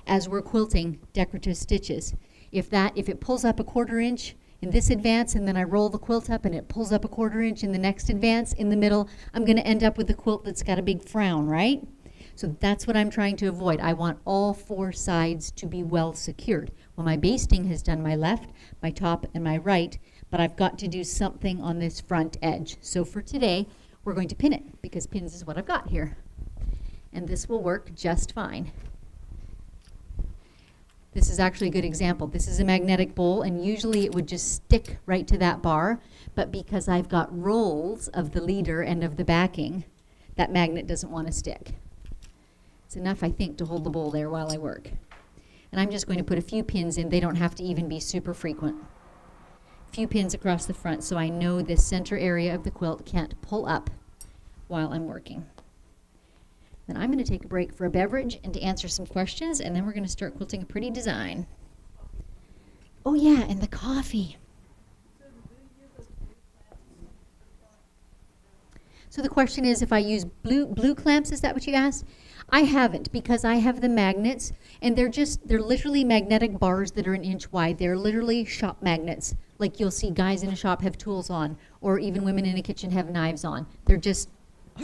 as we're quilting decorative stitches. If it pulls up a 1/4 inch in this advance, and then I roll the quilt up and it pulls up a 1/4 inch in the next advance in the middle, I'm going to end up with a quilt that's got a big frown, right? So that's what I'm trying to avoid. I want all 4 sides to be well secured. Well, my basting has done my left, my top, and my right, but I've got to do something on this front edge. So for today, we're going to pin it, because pins is what I've got here. And this will work just fine. This is actually a good example. This is a magnetic bowl, and usually it would just stick right to that bar, but because I've got rolls of the leader and of the backing, that magnet doesn't want to stick. It's enough, I think, to hold the bowl there while I work. And I'm just going to put a few pins in. They don't have to even be super frequent. A few pins across the front so I know this center area of the quilt can't pull up while I'm working. Then I'm going to take a break for a beverage and to answer some questions, and then we're going to start quilting a pretty design. Oh yeah, and the coffee. So the question is if I use blue clamps, is that what you asked? I haven't, because I have the magnets, and they're literally magnetic bars that are 1 inch wide. They're literally shop magnets, like you'll see guys in a shop have tools on, or even women in a kitchen have knives on. They're just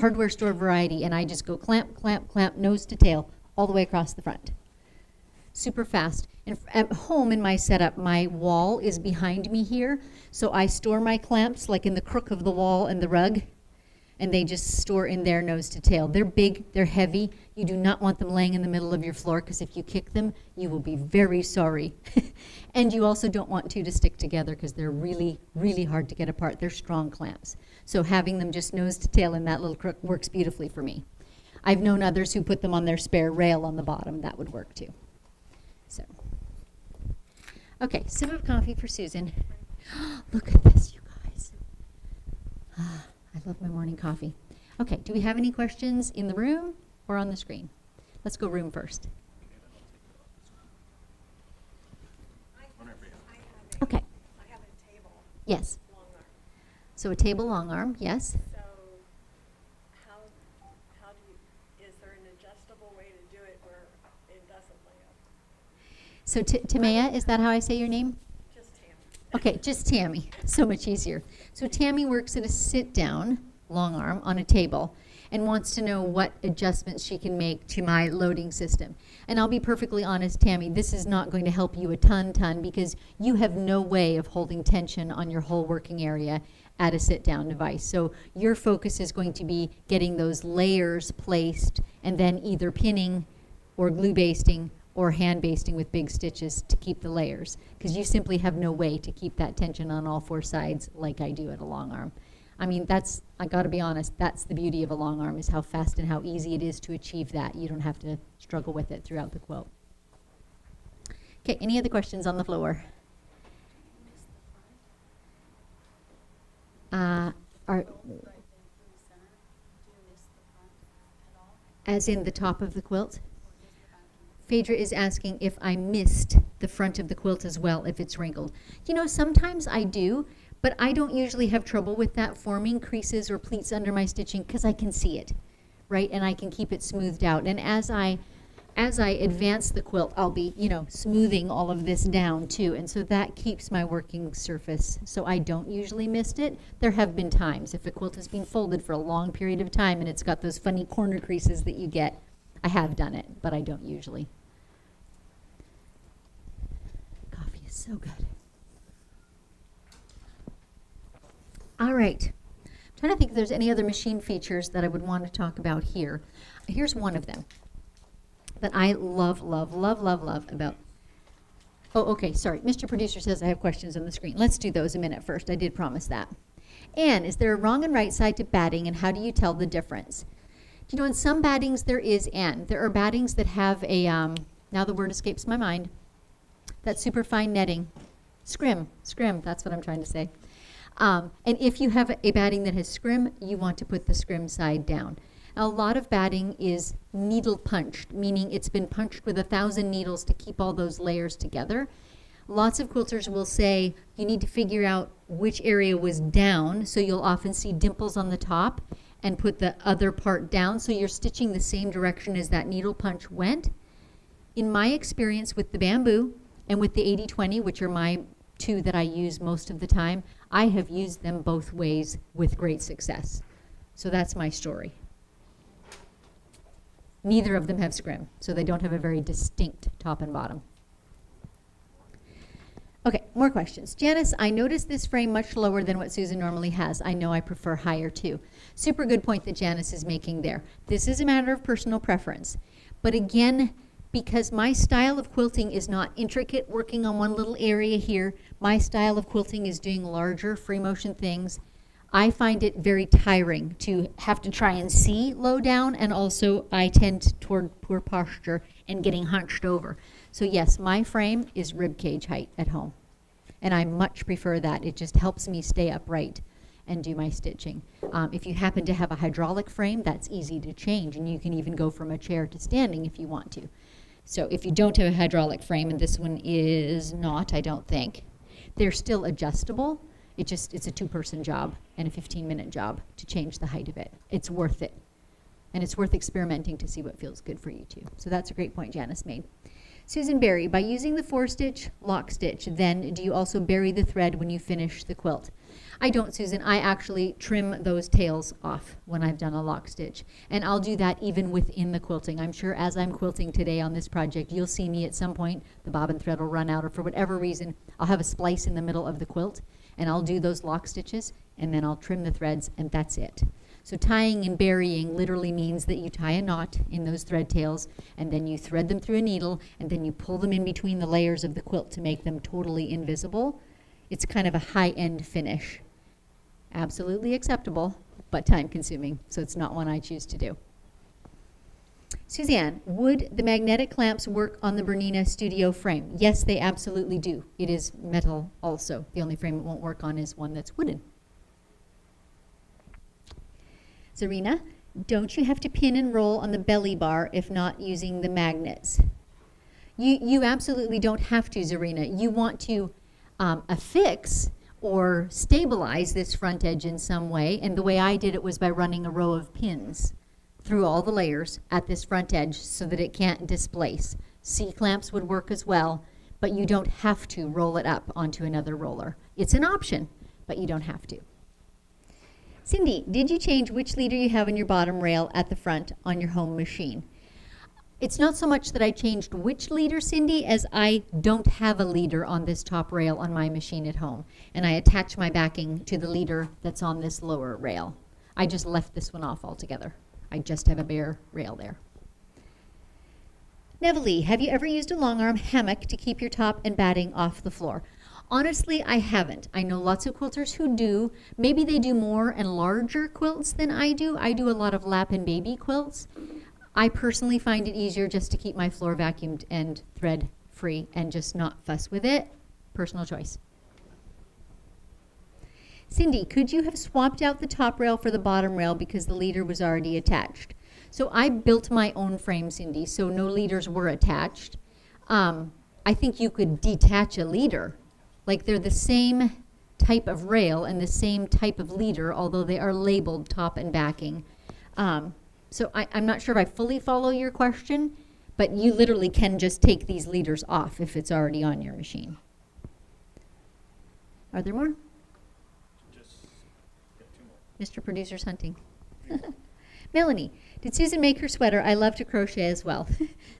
hardware store variety, and I just go clamp, clamp, clamp, nose to tail, all the way across the front. Super fast. And at home in my setup, my wall is behind me here, so I store my clamps like in the crook of the wall and the rug, and they just store in there nose to tail. They're big, they're heavy. You do not want them laying in the middle of your floor, because if you kick them, you will be very sorry. And you also don't want two to stick together, because they're really, really hard to get apart. They're strong clamps. So having them just nose to tail in that little crook works beautifully for me. I've known others who put them on their spare rail on the bottom. That would work too. So, okay, sip of coffee for Susan. Look at this, you guys. I love my morning coffee. Okay, do we have any questions in the room or on the screen? Let's go room first. Okay. I have a table, Yes. long arm. So a table long arm, yes. So how do you, is there an adjustable way to do it where it doesn't lay up? So Tamaya, is that how I say your name? Just Tammy. Okay, just Tammy. So much easier. So Tammy works at a sit-down long arm on a table and wants to know what adjustments she can make to my loading system. And I'll be perfectly honest, Tammy, this is not going to help you a ton, because you have no way of holding tension on your whole working area at a sit-down device. So your focus is going to be getting those layers placed and then either pinning or glue basting or hand basting with big stitches to keep the layers, because you simply have no way to keep that tension on all 4 sides like I do at a long arm. I mean, I gotta be honest, that's the beauty of a long arm, is how fast and how easy it is to achieve that. You don't have to struggle with it throughout the quilt. Okay, any other questions on the floor? As in the top of the quilt? Phaedra is asking if I missed the front of the quilt as well, if it's wrinkled. You know, sometimes I do, but I don't usually have trouble with that forming creases or pleats under my stitching because I can see it, right? And I can keep it smoothed out. And as I advance the quilt, I'll be, you know, smoothing all of this down too. And so that keeps my working surface. So I don't usually miss it. There have been times if a quilt has been folded for a long period of time and it's got those funny corner creases that you get, I have done it, but I don't usually. Coffee is so good. All right. I'm trying to think if there's any other machine features that I would want to talk about here. Here's one of them that I love, love, love, love, love about. Oh, okay, sorry. Mr. Producer says I have questions on the screen. Let's do those a minute first. I did promise that. Anne, is there a wrong and right side to batting, and how do you tell the difference? You know, in some battings there is, Anne. There are battings that have a, now the word escapes my mind, that super fine netting. Scrim, that's what I'm trying to say. And if you have a batting that has scrim, you want to put the scrim side down. Now, a lot of batting is needle punched, meaning it's been punched with 1,000 needles to keep all those layers together. Lots of quilters will say you need to figure out which area was down, so you'll often see dimples on the top and put the other part down, so you're stitching the same direction as that needle punch went. In my experience with the bamboo and with the 80-20, which are my two that I use most of the time, I have used them both ways with great success. So that's my story. Neither of them have scrim, so they don't have a very distinct top and bottom. Okay, more questions. Janice, I noticed this frame much lower than what Susan normally has. I know I prefer higher too. Super good point that Janice is making there. This is a matter of personal preference. But again, because my style of quilting is not intricate, working on one little area here, my style of quilting is doing larger free motion things. I find it very tiring to have to try and see low down, and also I tend toward poor posture and getting hunched over. So yes, my frame is rib cage height at home, and I much prefer that. It just helps me stay upright and do my stitching. If you happen to have a hydraulic frame, that's easy to change, and you can even go from a chair to standing if you want to. So if you don't have a hydraulic frame, and this one is not, I don't think, they're still adjustable. It's a two-person job and a 15-minute job to change the height of it. It's worth it. And it's worth experimenting to see what feels good for you too. So that's a great point Janice made. Susan Berry, by using the 4-stitch lock stitch, then do you also bury the thread when you finish the quilt? I don't, Susan. I actually trim those tails off when I've done a lock stitch. And I'll do that even within the quilting. I'm sure as I'm quilting today on this project, you'll see me at some point, the bobbin thread will run out, or for whatever reason, I'll have a splice in the middle of the quilt, and I'll do those lock stitches, and then I'll trim the threads, and that's it. So tying and burying literally means that you tie a knot in those thread tails, and then you thread them through a needle, and then you pull them in between the layers of the quilt to make them totally invisible. It's kind of a high-end finish. Absolutely acceptable, but time-consuming, so it's not one I choose to do. Suzanne, would the magnetic clamps work on the Bernina Studio frame? Yes, they absolutely do. It is metal also. The only frame it won't work on is one that's wooden. Zarina, don't you have to pin and roll on the belly bar if not using the magnets? You absolutely don't have to, Zarina. You want to affix or stabilize this front edge in some way, and the way I did it was by running a row of pins through all the layers at this front edge so that it can't displace. C-clamps would work as well, but you don't have to roll it up onto another roller. It's an option, but you don't have to. Cindy, did you change which leader you have on your bottom rail at the front on your home machine? It's not so much that I changed which leader, Cindy, as I don't have a leader on this top rail on my machine at home, and I attach my backing to the leader that's on this lower rail. I just left this one off altogether. I just have a bare rail there. Neville, have you ever used a long arm hammock to keep your top and batting off the floor? Honestly, I haven't. I know lots of quilters who do. Maybe they do more and larger quilts than I do. I do a lot of lap and baby quilts. I personally find it easier just to keep my floor vacuumed and thread free and just not fuss with it. Personal choice. Cindy, could you have swapped out the top rail for the bottom rail because the leader was already attached? So I built my own frame, Cindy, so no leaders were attached. I think you could detach a leader. Like they're the same type of rail and the same type of leader, although they are labeled top and backing. So I'm not sure if I fully follow your question, but you literally can just take these leaders off if it's already on your machine. Are there more? Just get 2 more. Mr. Producer's hunting. Melanie, did Susan make her sweater? I love to crochet as well.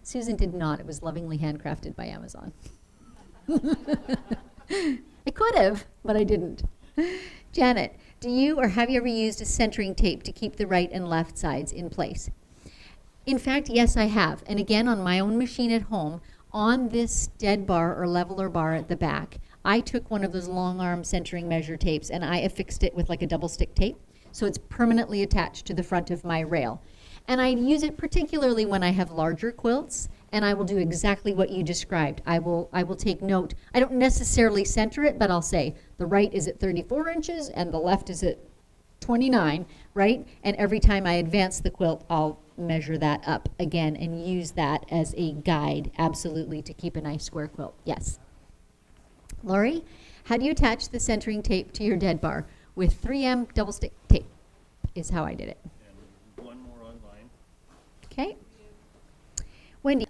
Susan did not. It was lovingly handcrafted by Amazon. I could have, but I didn't. Janet, do you or have you ever used a centering tape to keep the right and left sides in place? In fact, yes, I have. And again, on my own machine at home, on this dead bar or leveler bar at the back, I took one of those long arm centering measure tapes and I affixed it with like a double stick tape. So it's permanently attached to the front of my rail. And I use it particularly when I have larger quilts, and I will do exactly what you described. I will take note. I don't necessarily center it, but I'll say the right is at 34 inches and the left is at 29, right? And every time I advance the quilt, I'll measure that up again and use that as a guide, absolutely, to keep a nice square quilt. Yes. Lori, how do you attach the centering tape to your dead bar? With 3M double stick tape is how I did it. And 1 more online. Okay. Wendy,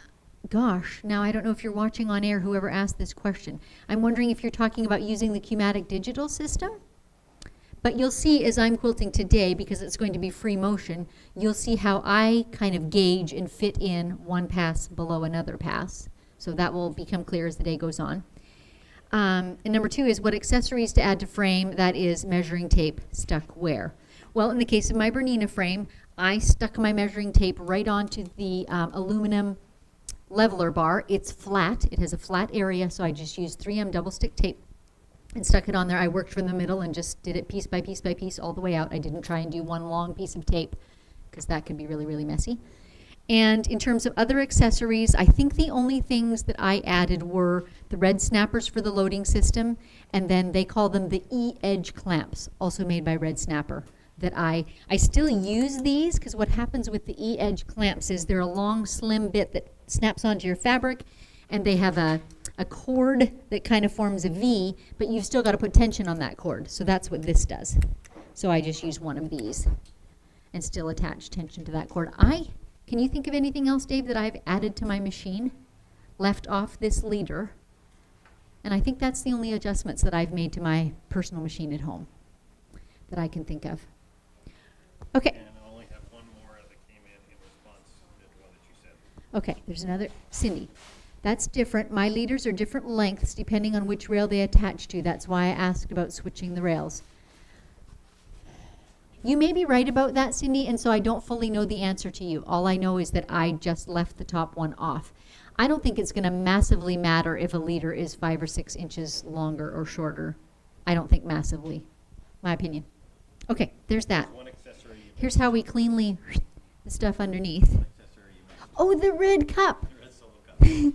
gosh, now I don't know if you're watching on air, whoever asked this question. I'm wondering if you're talking about using the Cumatic digital system. But you'll see as I'm quilting today, because it's going to be free motion, you'll see how I kind of gauge and fit in one pass below another pass. So that will become clear as the day goes on. And number 2 is what accessories to add to frame, that is measuring tape stuck where. Well, in the case of my Bernina frame, I stuck my measuring tape right onto the aluminum leveler bar. It's flat, it has a flat area, so I just used 3M double stick tape and stuck it on there. I worked from the middle and just did it piece by piece by piece all the way out. I didn't try and do one long piece of tape because that could be really, really messy. And in terms of other accessories, I think the only things that I added were the red snappers for the loading system, and then they call them the E-edge clamps, also made by Red Snapper. That I still use these because what happens with the E-edge clamps is they're a long, slim bit that snaps onto your fabric, and they have a cord that kind of forms a V, but you've still got to put tension on that cord. So that's what this does. So I just use one of these and still attach tension to that cord. Can you think of anything else, Dave, that I've added to my machine? Left off this leader. And I think that's the only adjustments that I've made to my personal machine at home that I can think of. Okay. And I only have 1 more that came in response to the one that you said. Okay, there's another. Cindy, that's different. My leaders are different lengths depending on which rail they attach to. That's why I asked about switching the rails. You may be right about that, Cindy, and so I don't fully know the answer to you. All I know is that I just left the top one off. I don't think it's going to massively matter if a leader is 5 or 6 inches longer or shorter. I don't think massively. My opinion. Okay, there's that. One accessory you Here's how we cleanly the stuff underneath. accessory you mentioned. Oh, the red cup. The red solo cup.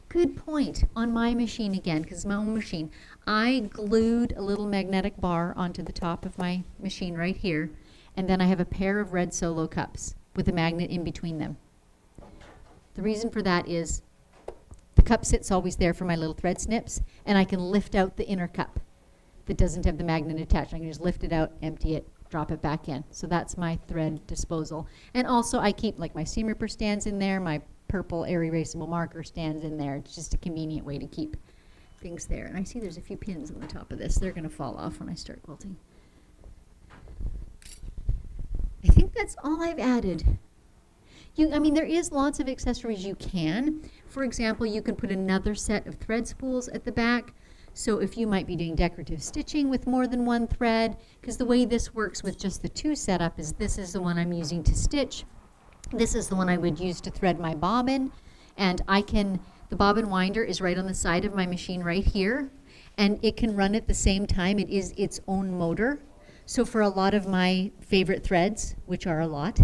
Good point. On my machine again, because it's my own machine, I glued a little magnetic bar onto the top of my machine right here, and then I have a pair of red solo cups with a magnet in between them. The reason for that is the cup sits always there for my little thread snips, and I can lift out the inner cup that doesn't have the magnet attached. I can just lift it out, empty it, drop it back in. So that's my thread disposal. And also I keep like my seam ripper stands in there, my purple air erasable marker stands in there. It's just a convenient way to keep things there. And I see there's a few pins on the top of this. They're going to fall off when I start quilting. I think that's all I've added. I mean, there is lots of accessories you can. For example, you can put another set of thread spools at the back. So if you might be doing decorative stitching with more than one thread, because the way this works with just the 2 setup is this is the one I'm using to stitch. This is the one I would use to thread my bobbin. And the bobbin winder is right on the side of my machine right here. And it can run at the same time. It is its own motor. So for a lot of my favorite threads, which are a lot,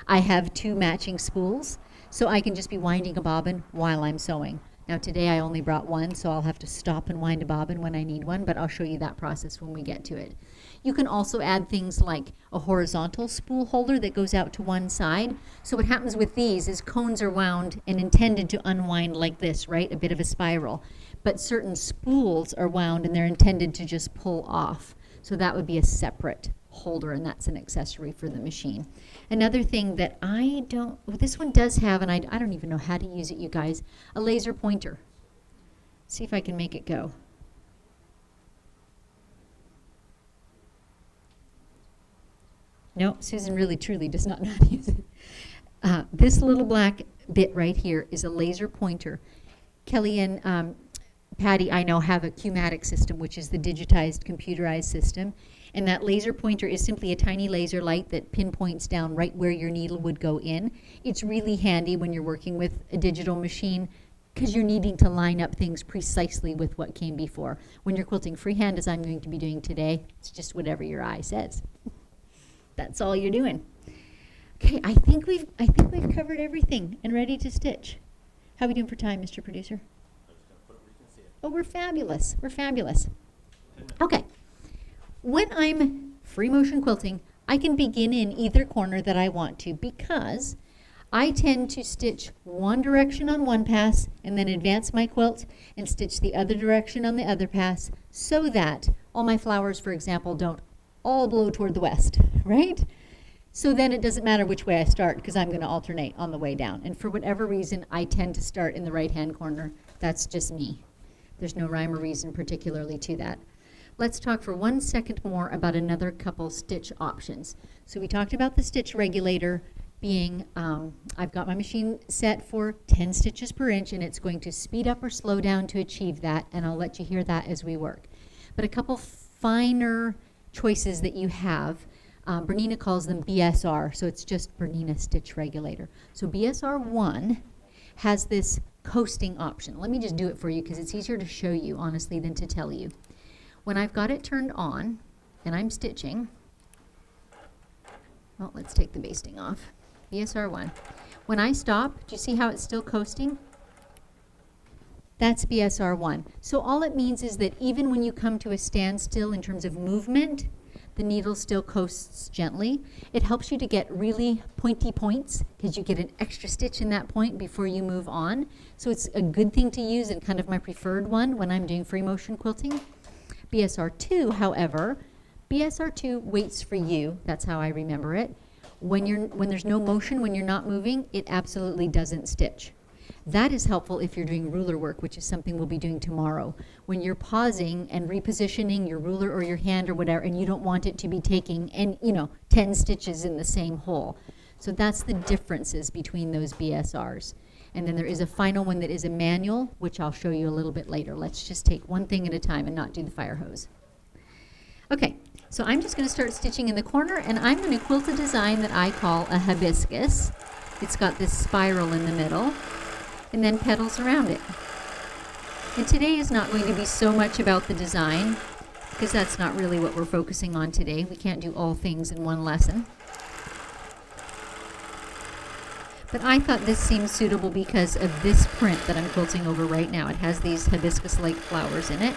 I have 2 matching spools. So I can just be winding a bobbin while I'm sewing. Now today I only brought one, so I'll have to stop and wind a bobbin when I need one, but I'll show you that process when we get to it. You can also add things like a horizontal spool holder that goes out to one side. So what happens with these is cones are wound and intended to unwind like this, right? A bit of a spiral. But certain spools are wound and they're intended to just pull off. So that would be a separate holder, and that's an accessory for the machine. Another thing that this one does have, and I don't even know how to use it, you guys, a laser pointer. See if I can make it go. No, Susan really truly does not know how to use it. This little black bit right here is a laser pointer. Kelly and Patty, I know, have a Q-matic system, which is the digitized, computerized system. And that laser pointer is simply a tiny laser light that pinpoints down right where your needle would go in. It's really handy when you're working with a digital machine because you're needing to line up things precisely with what came before. When you're quilting freehand, as I'm going to be doing today, it's just whatever your eye says. That's all you're doing. Okay, I think we've covered everything and ready to stitch. How are we doing for time, Mr. Producer? Oh, we're fabulous. We're fabulous. Okay. When I'm free motion quilting, I can begin in either corner that I want to because I tend to stitch one direction on one pass and then advance my quilt and stitch the other direction on the other pass so that all my flowers, for example, don't all blow toward the west, right? So then it doesn't matter which way I start because I'm going to alternate on the way down. And for whatever reason, I tend to start in the right-hand corner. That's just me. There's no rhyme or reason particularly to that. Let's talk for 1 second more about another couple stitch options. So we talked about the stitch regulator being, I've got my machine set for 10 stitches per inch and it's going to speed up or slow down to achieve that, and I'll let you hear that as we work. But a couple finer choices that you have, Bernina calls them BSR, so it's just Bernina Stitch Regulator. So BSR 1 has this coasting option. Let me just do it for you because it's easier to show you, honestly, than to tell you. When I've got it turned on and I'm stitching, well, let's take the basting off. BSR 1. When I stop, do you see how it's still coasting? That's BSR 1. So all it means is that even when you come to a standstill in terms of movement, the needle still coasts gently. It helps you to get really pointy points because you get an extra stitch in that point before you move on. So it's a good thing to use and kind of my preferred one when I'm doing free motion quilting. BSR 2, however, BSR 2 waits for you. That's how I remember it. When there's no motion, when you're not moving, it absolutely doesn't stitch. That is helpful if you're doing ruler work, which is something we'll be doing tomorrow. When you're pausing and repositioning your ruler or your hand or whatever, and you don't want it to be taking 10 stitches in the same hole. So that's the differences between those BSRs. And then there is a final one that is a manual, which I'll show you a little bit later. Let's just take one thing at a time and not do the fire hose. Okay, so I'm just going to start stitching in the corner, and I'm going to quilt a design that I call a hibiscus. It's got this spiral in the middle, and then petals around it. And today is not going to be so much about the design, because that's not really what we're focusing on today. We can't do all things in one lesson. But I thought this seemed suitable because of this print that I'm quilting over right now. It has these hibiscus-like flowers in it.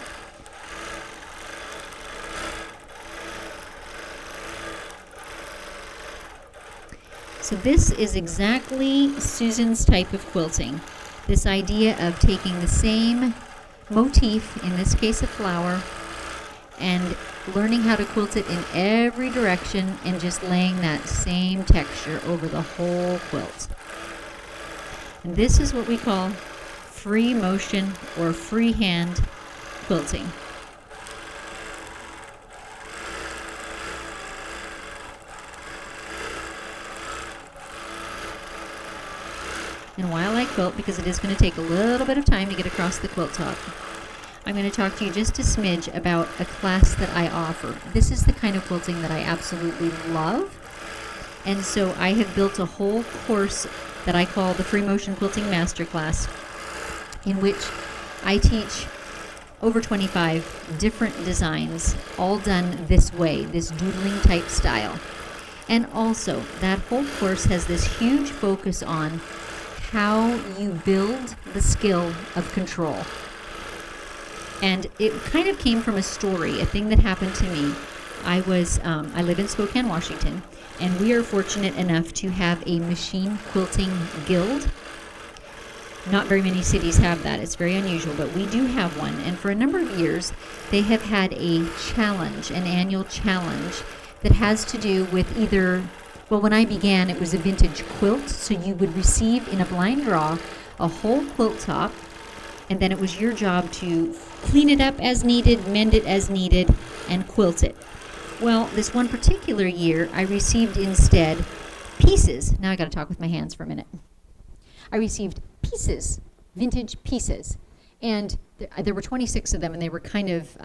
So this is exactly Susan's type of quilting. This idea of taking the same motif, in this case a flower, and learning how to quilt it in every direction and just laying that same texture over the whole quilt. And this is what we call free motion or freehand quilting. And while I quilt, because it is going to take a little bit of time to get across the quilt top, I'm going to talk to you just a smidge about a class that I offer. This is the kind of quilting that I absolutely love. And so I have built a whole course that I call the Free Motion Quilting Masterclass, in which I teach over 25 different designs, all done this way, this doodling type style. And also, that whole course has this huge focus on how you build the skill of control. And it kind of came from a story, a thing that happened to me. I live in Spokane, Washington, and we are fortunate enough to have a machine quilting guild. Not very many cities have that. It's very unusual, but we do have one. And for a number of years, they have had a challenge, an annual challenge, that has to do with either, well, when I began, it was a vintage quilt. So you would receive in a blind draw a whole quilt top, and then it was your job to clean it up as needed, mend it as needed, and quilt it. Well, this one particular year, I received instead pieces. Now I got to talk with my hands for a minute. I received pieces, vintage pieces. And there were 26 of them, and they were kind of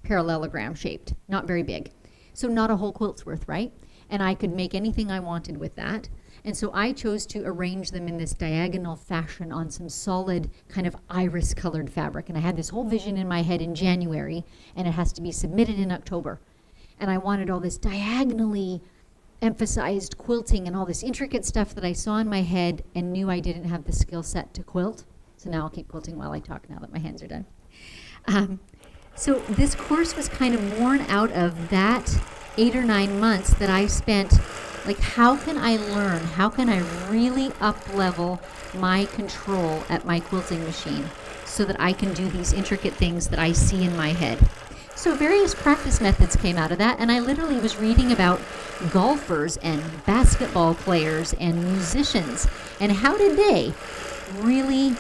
parallelogram shaped, not very big. So not a whole quilt's worth, right? And I could make anything I wanted with that. And so I chose to arrange them in this diagonal fashion on some solid kind of iris colored fabric. And I had this whole vision in my head in January, and it has to be submitted in October. And I wanted all this diagonally emphasized quilting and all this intricate stuff that I saw in my head and knew I didn't have the skill set to quilt. So now I'll keep quilting while I talk now that my hands are done. So this course was kind of born out of that 8 or 9 months that I spent, like, how can I learn? How can I really up-level my control at my quilting machine so that I can do these intricate things that I see in my head? So various practice methods came out of that, and I literally was reading about golfers and basketball players and musicians, and how did they really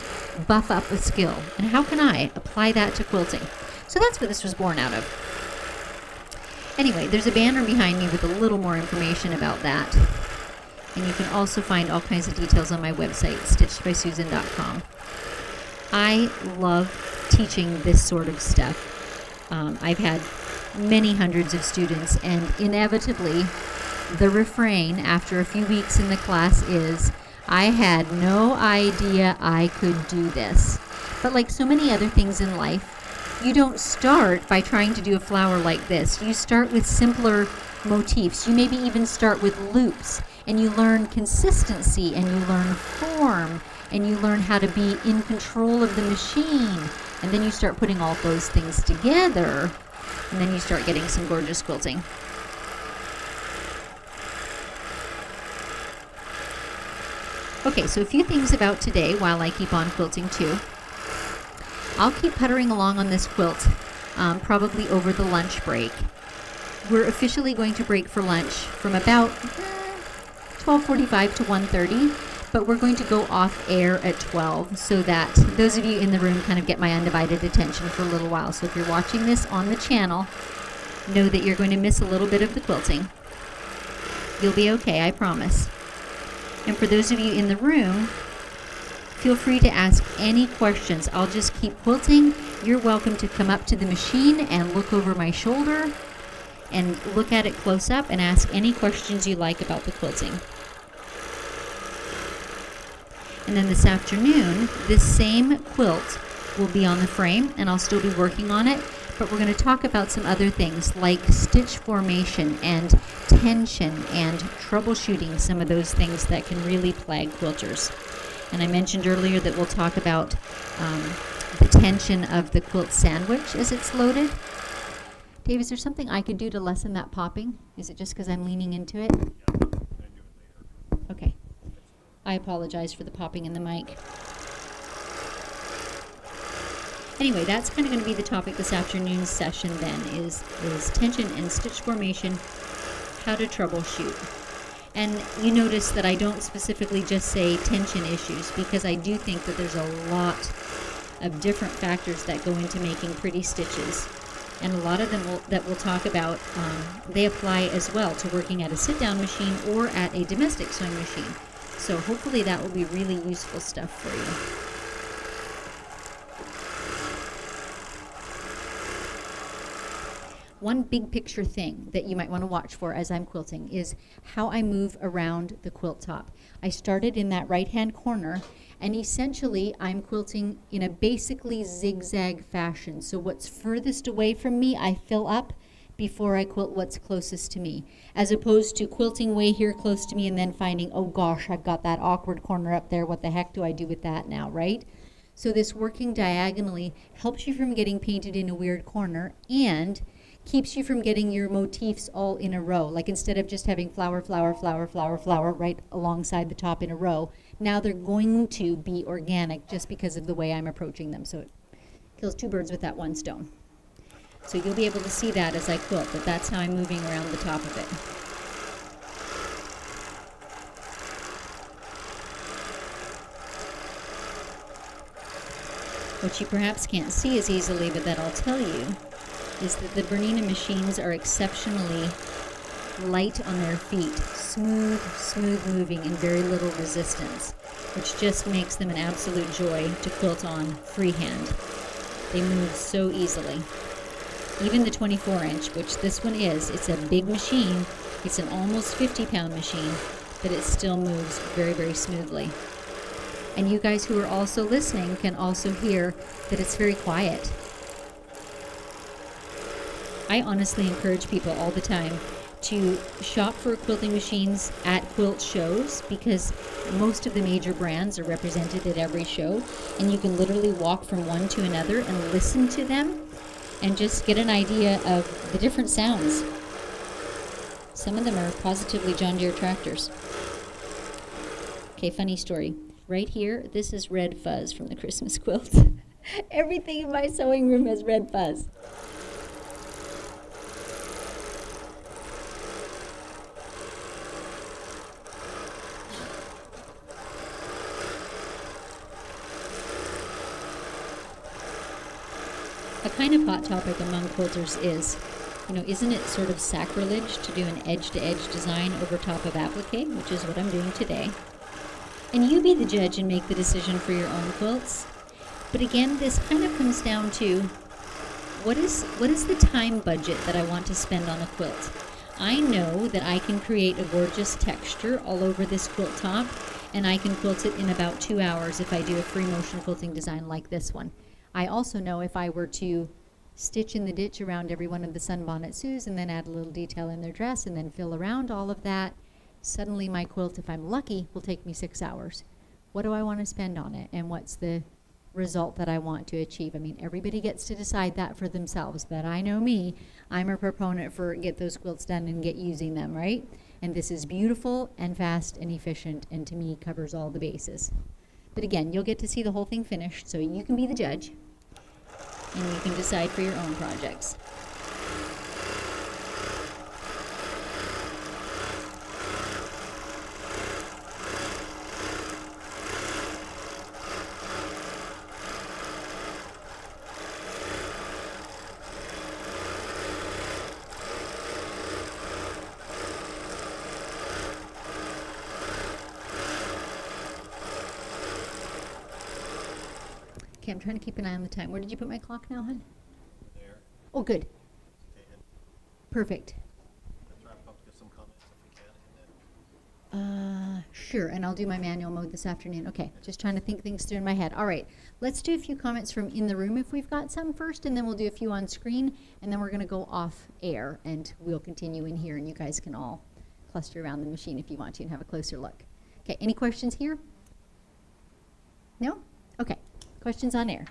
buff up a skill, and how can I apply that to quilting? So that's what this was born out of. Anyway, there's a banner behind me with a little more information about that, and you can also find all kinds of details on my website, StitchedBySusan.com. I love teaching this sort of stuff. I've had many hundreds of students, and inevitably the refrain after a few weeks in the class is, I had no idea I could do this. But like so many other things in life, you don't start by trying to do a flower like this. You start with simpler motifs. You maybe even start with loops, and you learn consistency, and you learn form, and you learn how to be in control of the machine. And then you start putting all those things together, and then you start getting some gorgeous quilting. Okay, so a few things about today while I keep on quilting too. I'll keep puttering along on this quilt, probably over the lunch break. We're officially going to break for lunch from about 12:45 to 1:30. But we're going to go off air at 12 so that those of you in the room kind of get my undivided attention for a little while. So if you're watching this on the channel, know that you're going to miss a little bit of the quilting. You'll be okay, I promise. And for those of you in the room, feel free to ask any questions. I'll just keep quilting. You're welcome to come up to the machine and look over my shoulder and look at it close up and ask any questions you like about the quilting. And then this afternoon, this same quilt will be on the frame, and I'll still be working on it, but we're going to talk about some other things like stitch formation and tension and troubleshooting some of those things that can really plague quilters. And I mentioned earlier that we'll talk about the tension of the quilt sandwich as it's loaded. Dave, is there something I could do to lessen that popping? Is it just because I'm leaning into it? Okay. I apologize for the popping in the mic. Anyway, that's kind of going to be the topic this afternoon's session then, is tension and stitch formation, how to troubleshoot. And you notice that I don't specifically just say tension issues, because I do think that there's a lot of different factors that go into making pretty stitches. And a lot of them that we'll talk about, they apply as well to working at a sit-down machine or at a domestic sewing machine. So hopefully that will be really useful stuff for you. One big picture thing that you might want to watch for as I'm quilting is how I move around the quilt top. I started in that right-hand corner, and essentially I'm quilting in a basically zigzag fashion. So what's furthest away from me, I fill up, before I quilt what's closest to me, as opposed to quilting way here close to me and then finding, oh gosh, I've got that awkward corner up there. What the heck do I do with that now, right? So this working diagonally helps you from getting painted in a weird corner and keeps you from getting your motifs all in a row. Like instead of just having flower, flower, flower, flower, flower right alongside the top in a row, now they're going to be organic just because of the way I'm approaching them. So it kills two birds with that one stone. So you'll be able to see that as I quilt, but that's how I'm moving around the top of it. What you perhaps can't see as easily, but that I'll tell you, is that the Bernina machines are exceptionally light on their feet, smooth, smooth moving and very little resistance, which just makes them an absolute joy to quilt on freehand. They move so easily. Even the 24-inch, which this one is, it's a big machine. It's an almost 50-pound machine, but it still moves very, very smoothly. And you guys who are also listening can also hear that it's very quiet. I honestly encourage people all the time to shop for quilting machines at quilt shows, because most of the major brands are represented at every show, and you can literally walk from one to another and listen to them and just get an idea of the different sounds. Some of them are positively John Deere tractors. Okay, funny story. Right here, this is red fuzz from the Christmas quilt. Everything in my sewing room has red fuzz. A kind of hot topic among quilters is, isn't it sort of sacrilege to do an edge-to-edge design over top of applique, which is what I'm doing today? And you be the judge and make the decision for your own quilts. But again, this kind of comes down to what is the time budget that I want to spend on a quilt? I know that I can create a gorgeous texture all over this quilt top, and I can quilt it in about 2 hours if I do a free motion quilting design like this one. I also know if I were to stitch in the ditch around every one of the Sunbonnet Sues and then add a little detail in their dress and then fill around all of that, suddenly my quilt, if I'm lucky, will take me 6 hours. What do I want to spend on it, and what's the result that I want to achieve? I mean, everybody gets to decide that for themselves, but I know me, I'm a proponent for get those quilts done and get using them, right? And this is beautiful and fast and efficient, and to me covers all the bases. But again, you'll get to see the whole thing finished, so you can be the judge and you can decide for your own projects. Okay, I'm trying to keep an eye on the time. Where did you put my clock now, hon? There. Oh, good. Okay, and Perfect. let's wrap up with some comments if we can, and then Sure, and I'll do my manual mode this afternoon. Okay, just trying to think things through in my head. All right, let's do a few comments from in the room if we've got some first, and then we'll do a few on screen, and then we're going to go off air, and we'll continue in here, and you guys can all cluster around the machine if you want to and have a closer look. Okay, any questions here? No? Okay, questions on air.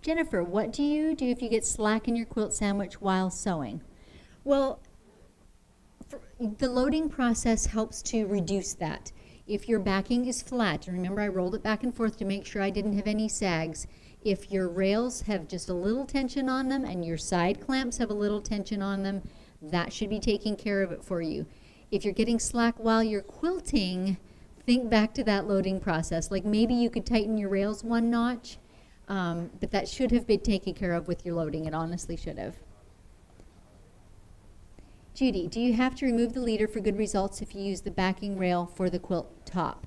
Jennifer, what do you do if you get slack in your quilt sandwich while sewing? Well, the loading process helps to reduce that. If your backing is flat, and remember I rolled it back and forth to make sure I didn't have any sags. If your rails have just a little tension on them and your side clamps have a little tension on them, that should be taking care of it for you. If you're getting slack while you're quilting, think back to that loading process. Like maybe you could tighten your rails 1 notch, but that should have been taken care of with your loading. It honestly should have. Judy, do you have to remove the leader for good results if you use the backing rail for the quilt top?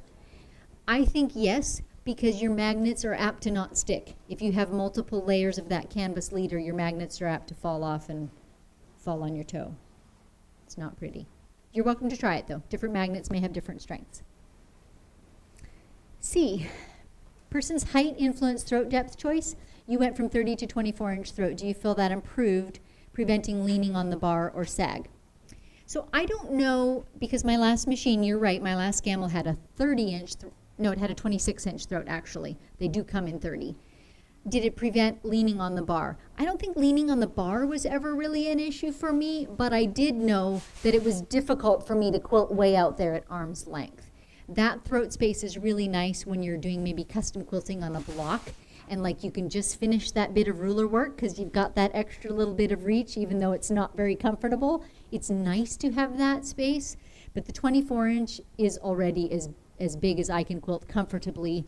I think yes, because your magnets are apt to not stick. If you have multiple layers of that canvas leader, your magnets are apt to fall off and fall on your toe. It's not pretty. You're welcome to try it though. Different magnets may have different strengths. C, person's height influence throat depth choice. you went from 30 to 24-inch throat. Do you feel that improved, preventing leaning on the bar or sag? So I don't know, because my last machine, you're right, my last Gamble had a 30-inch, no, it had a 26-inch throat, actually. They do come in 30. Did it prevent leaning on the bar? I don't think leaning on the bar was ever really an issue for me, but I did know that it was difficult for me to quilt way out there at arm's length. That throat space is really nice when you're doing maybe custom quilting on a block, and like you can just finish that bit of ruler work because you've got that extra little bit of reach, even though it's not very comfortable. It's nice to have that space, but the 24-inch is already as big as I can quilt comfortably,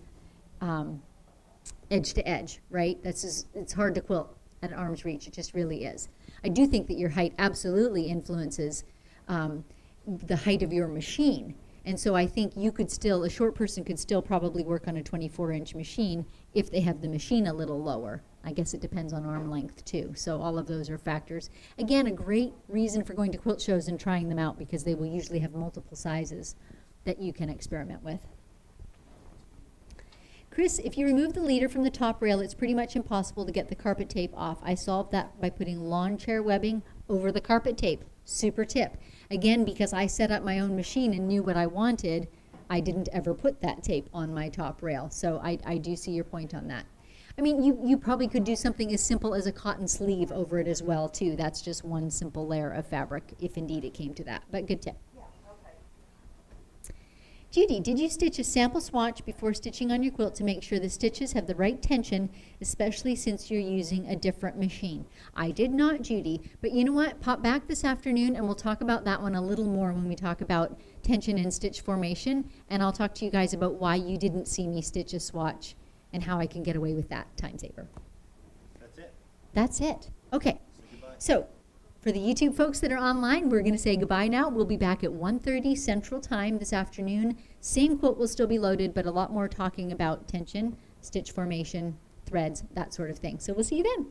edge to edge, right? It's hard to quilt at arm's reach. It just really is. I do think that your height absolutely influences the height of your machine. And so I think a short person could still probably work on a 24-inch machine if they have the machine a little lower. I guess it depends on arm length too. So all of those are factors. Again, a great reason for going to quilt shows and trying them out, because they will usually have multiple sizes that you can experiment with. Chris, if you remove the leader from the top rail, it's pretty much impossible to get the carpet tape off. I solved that by putting lawn chair webbing over the carpet tape. Super tip. Again, because I set up my own machine and knew what I wanted, I didn't ever put that tape on my top rail. So I do see your point on that. I mean, you probably could do something as simple as a cotton sleeve over it as well, too. That's just one simple layer of fabric, if indeed it came to that. But good tip. Judy, did you stitch a sample swatch before stitching on your quilt to make sure the stitches have the right tension, especially since you're using a different machine? I did not, Judy, but you know what? Pop back this afternoon and we'll talk about that one a little more when we talk about tension and stitch formation, and I'll talk to you guys about why you didn't see me stitch a swatch and how I can get away with that, time saver. That's it. That's it. Okay. Goodbye. So for the YouTube folks that are online, we're going to say goodbye now. We'll be back at 1:30 Central Time this afternoon. Same quilt will still be loaded, but a lot more talking about tension, stitch formation, threads, that sort of thing. So we'll see you then.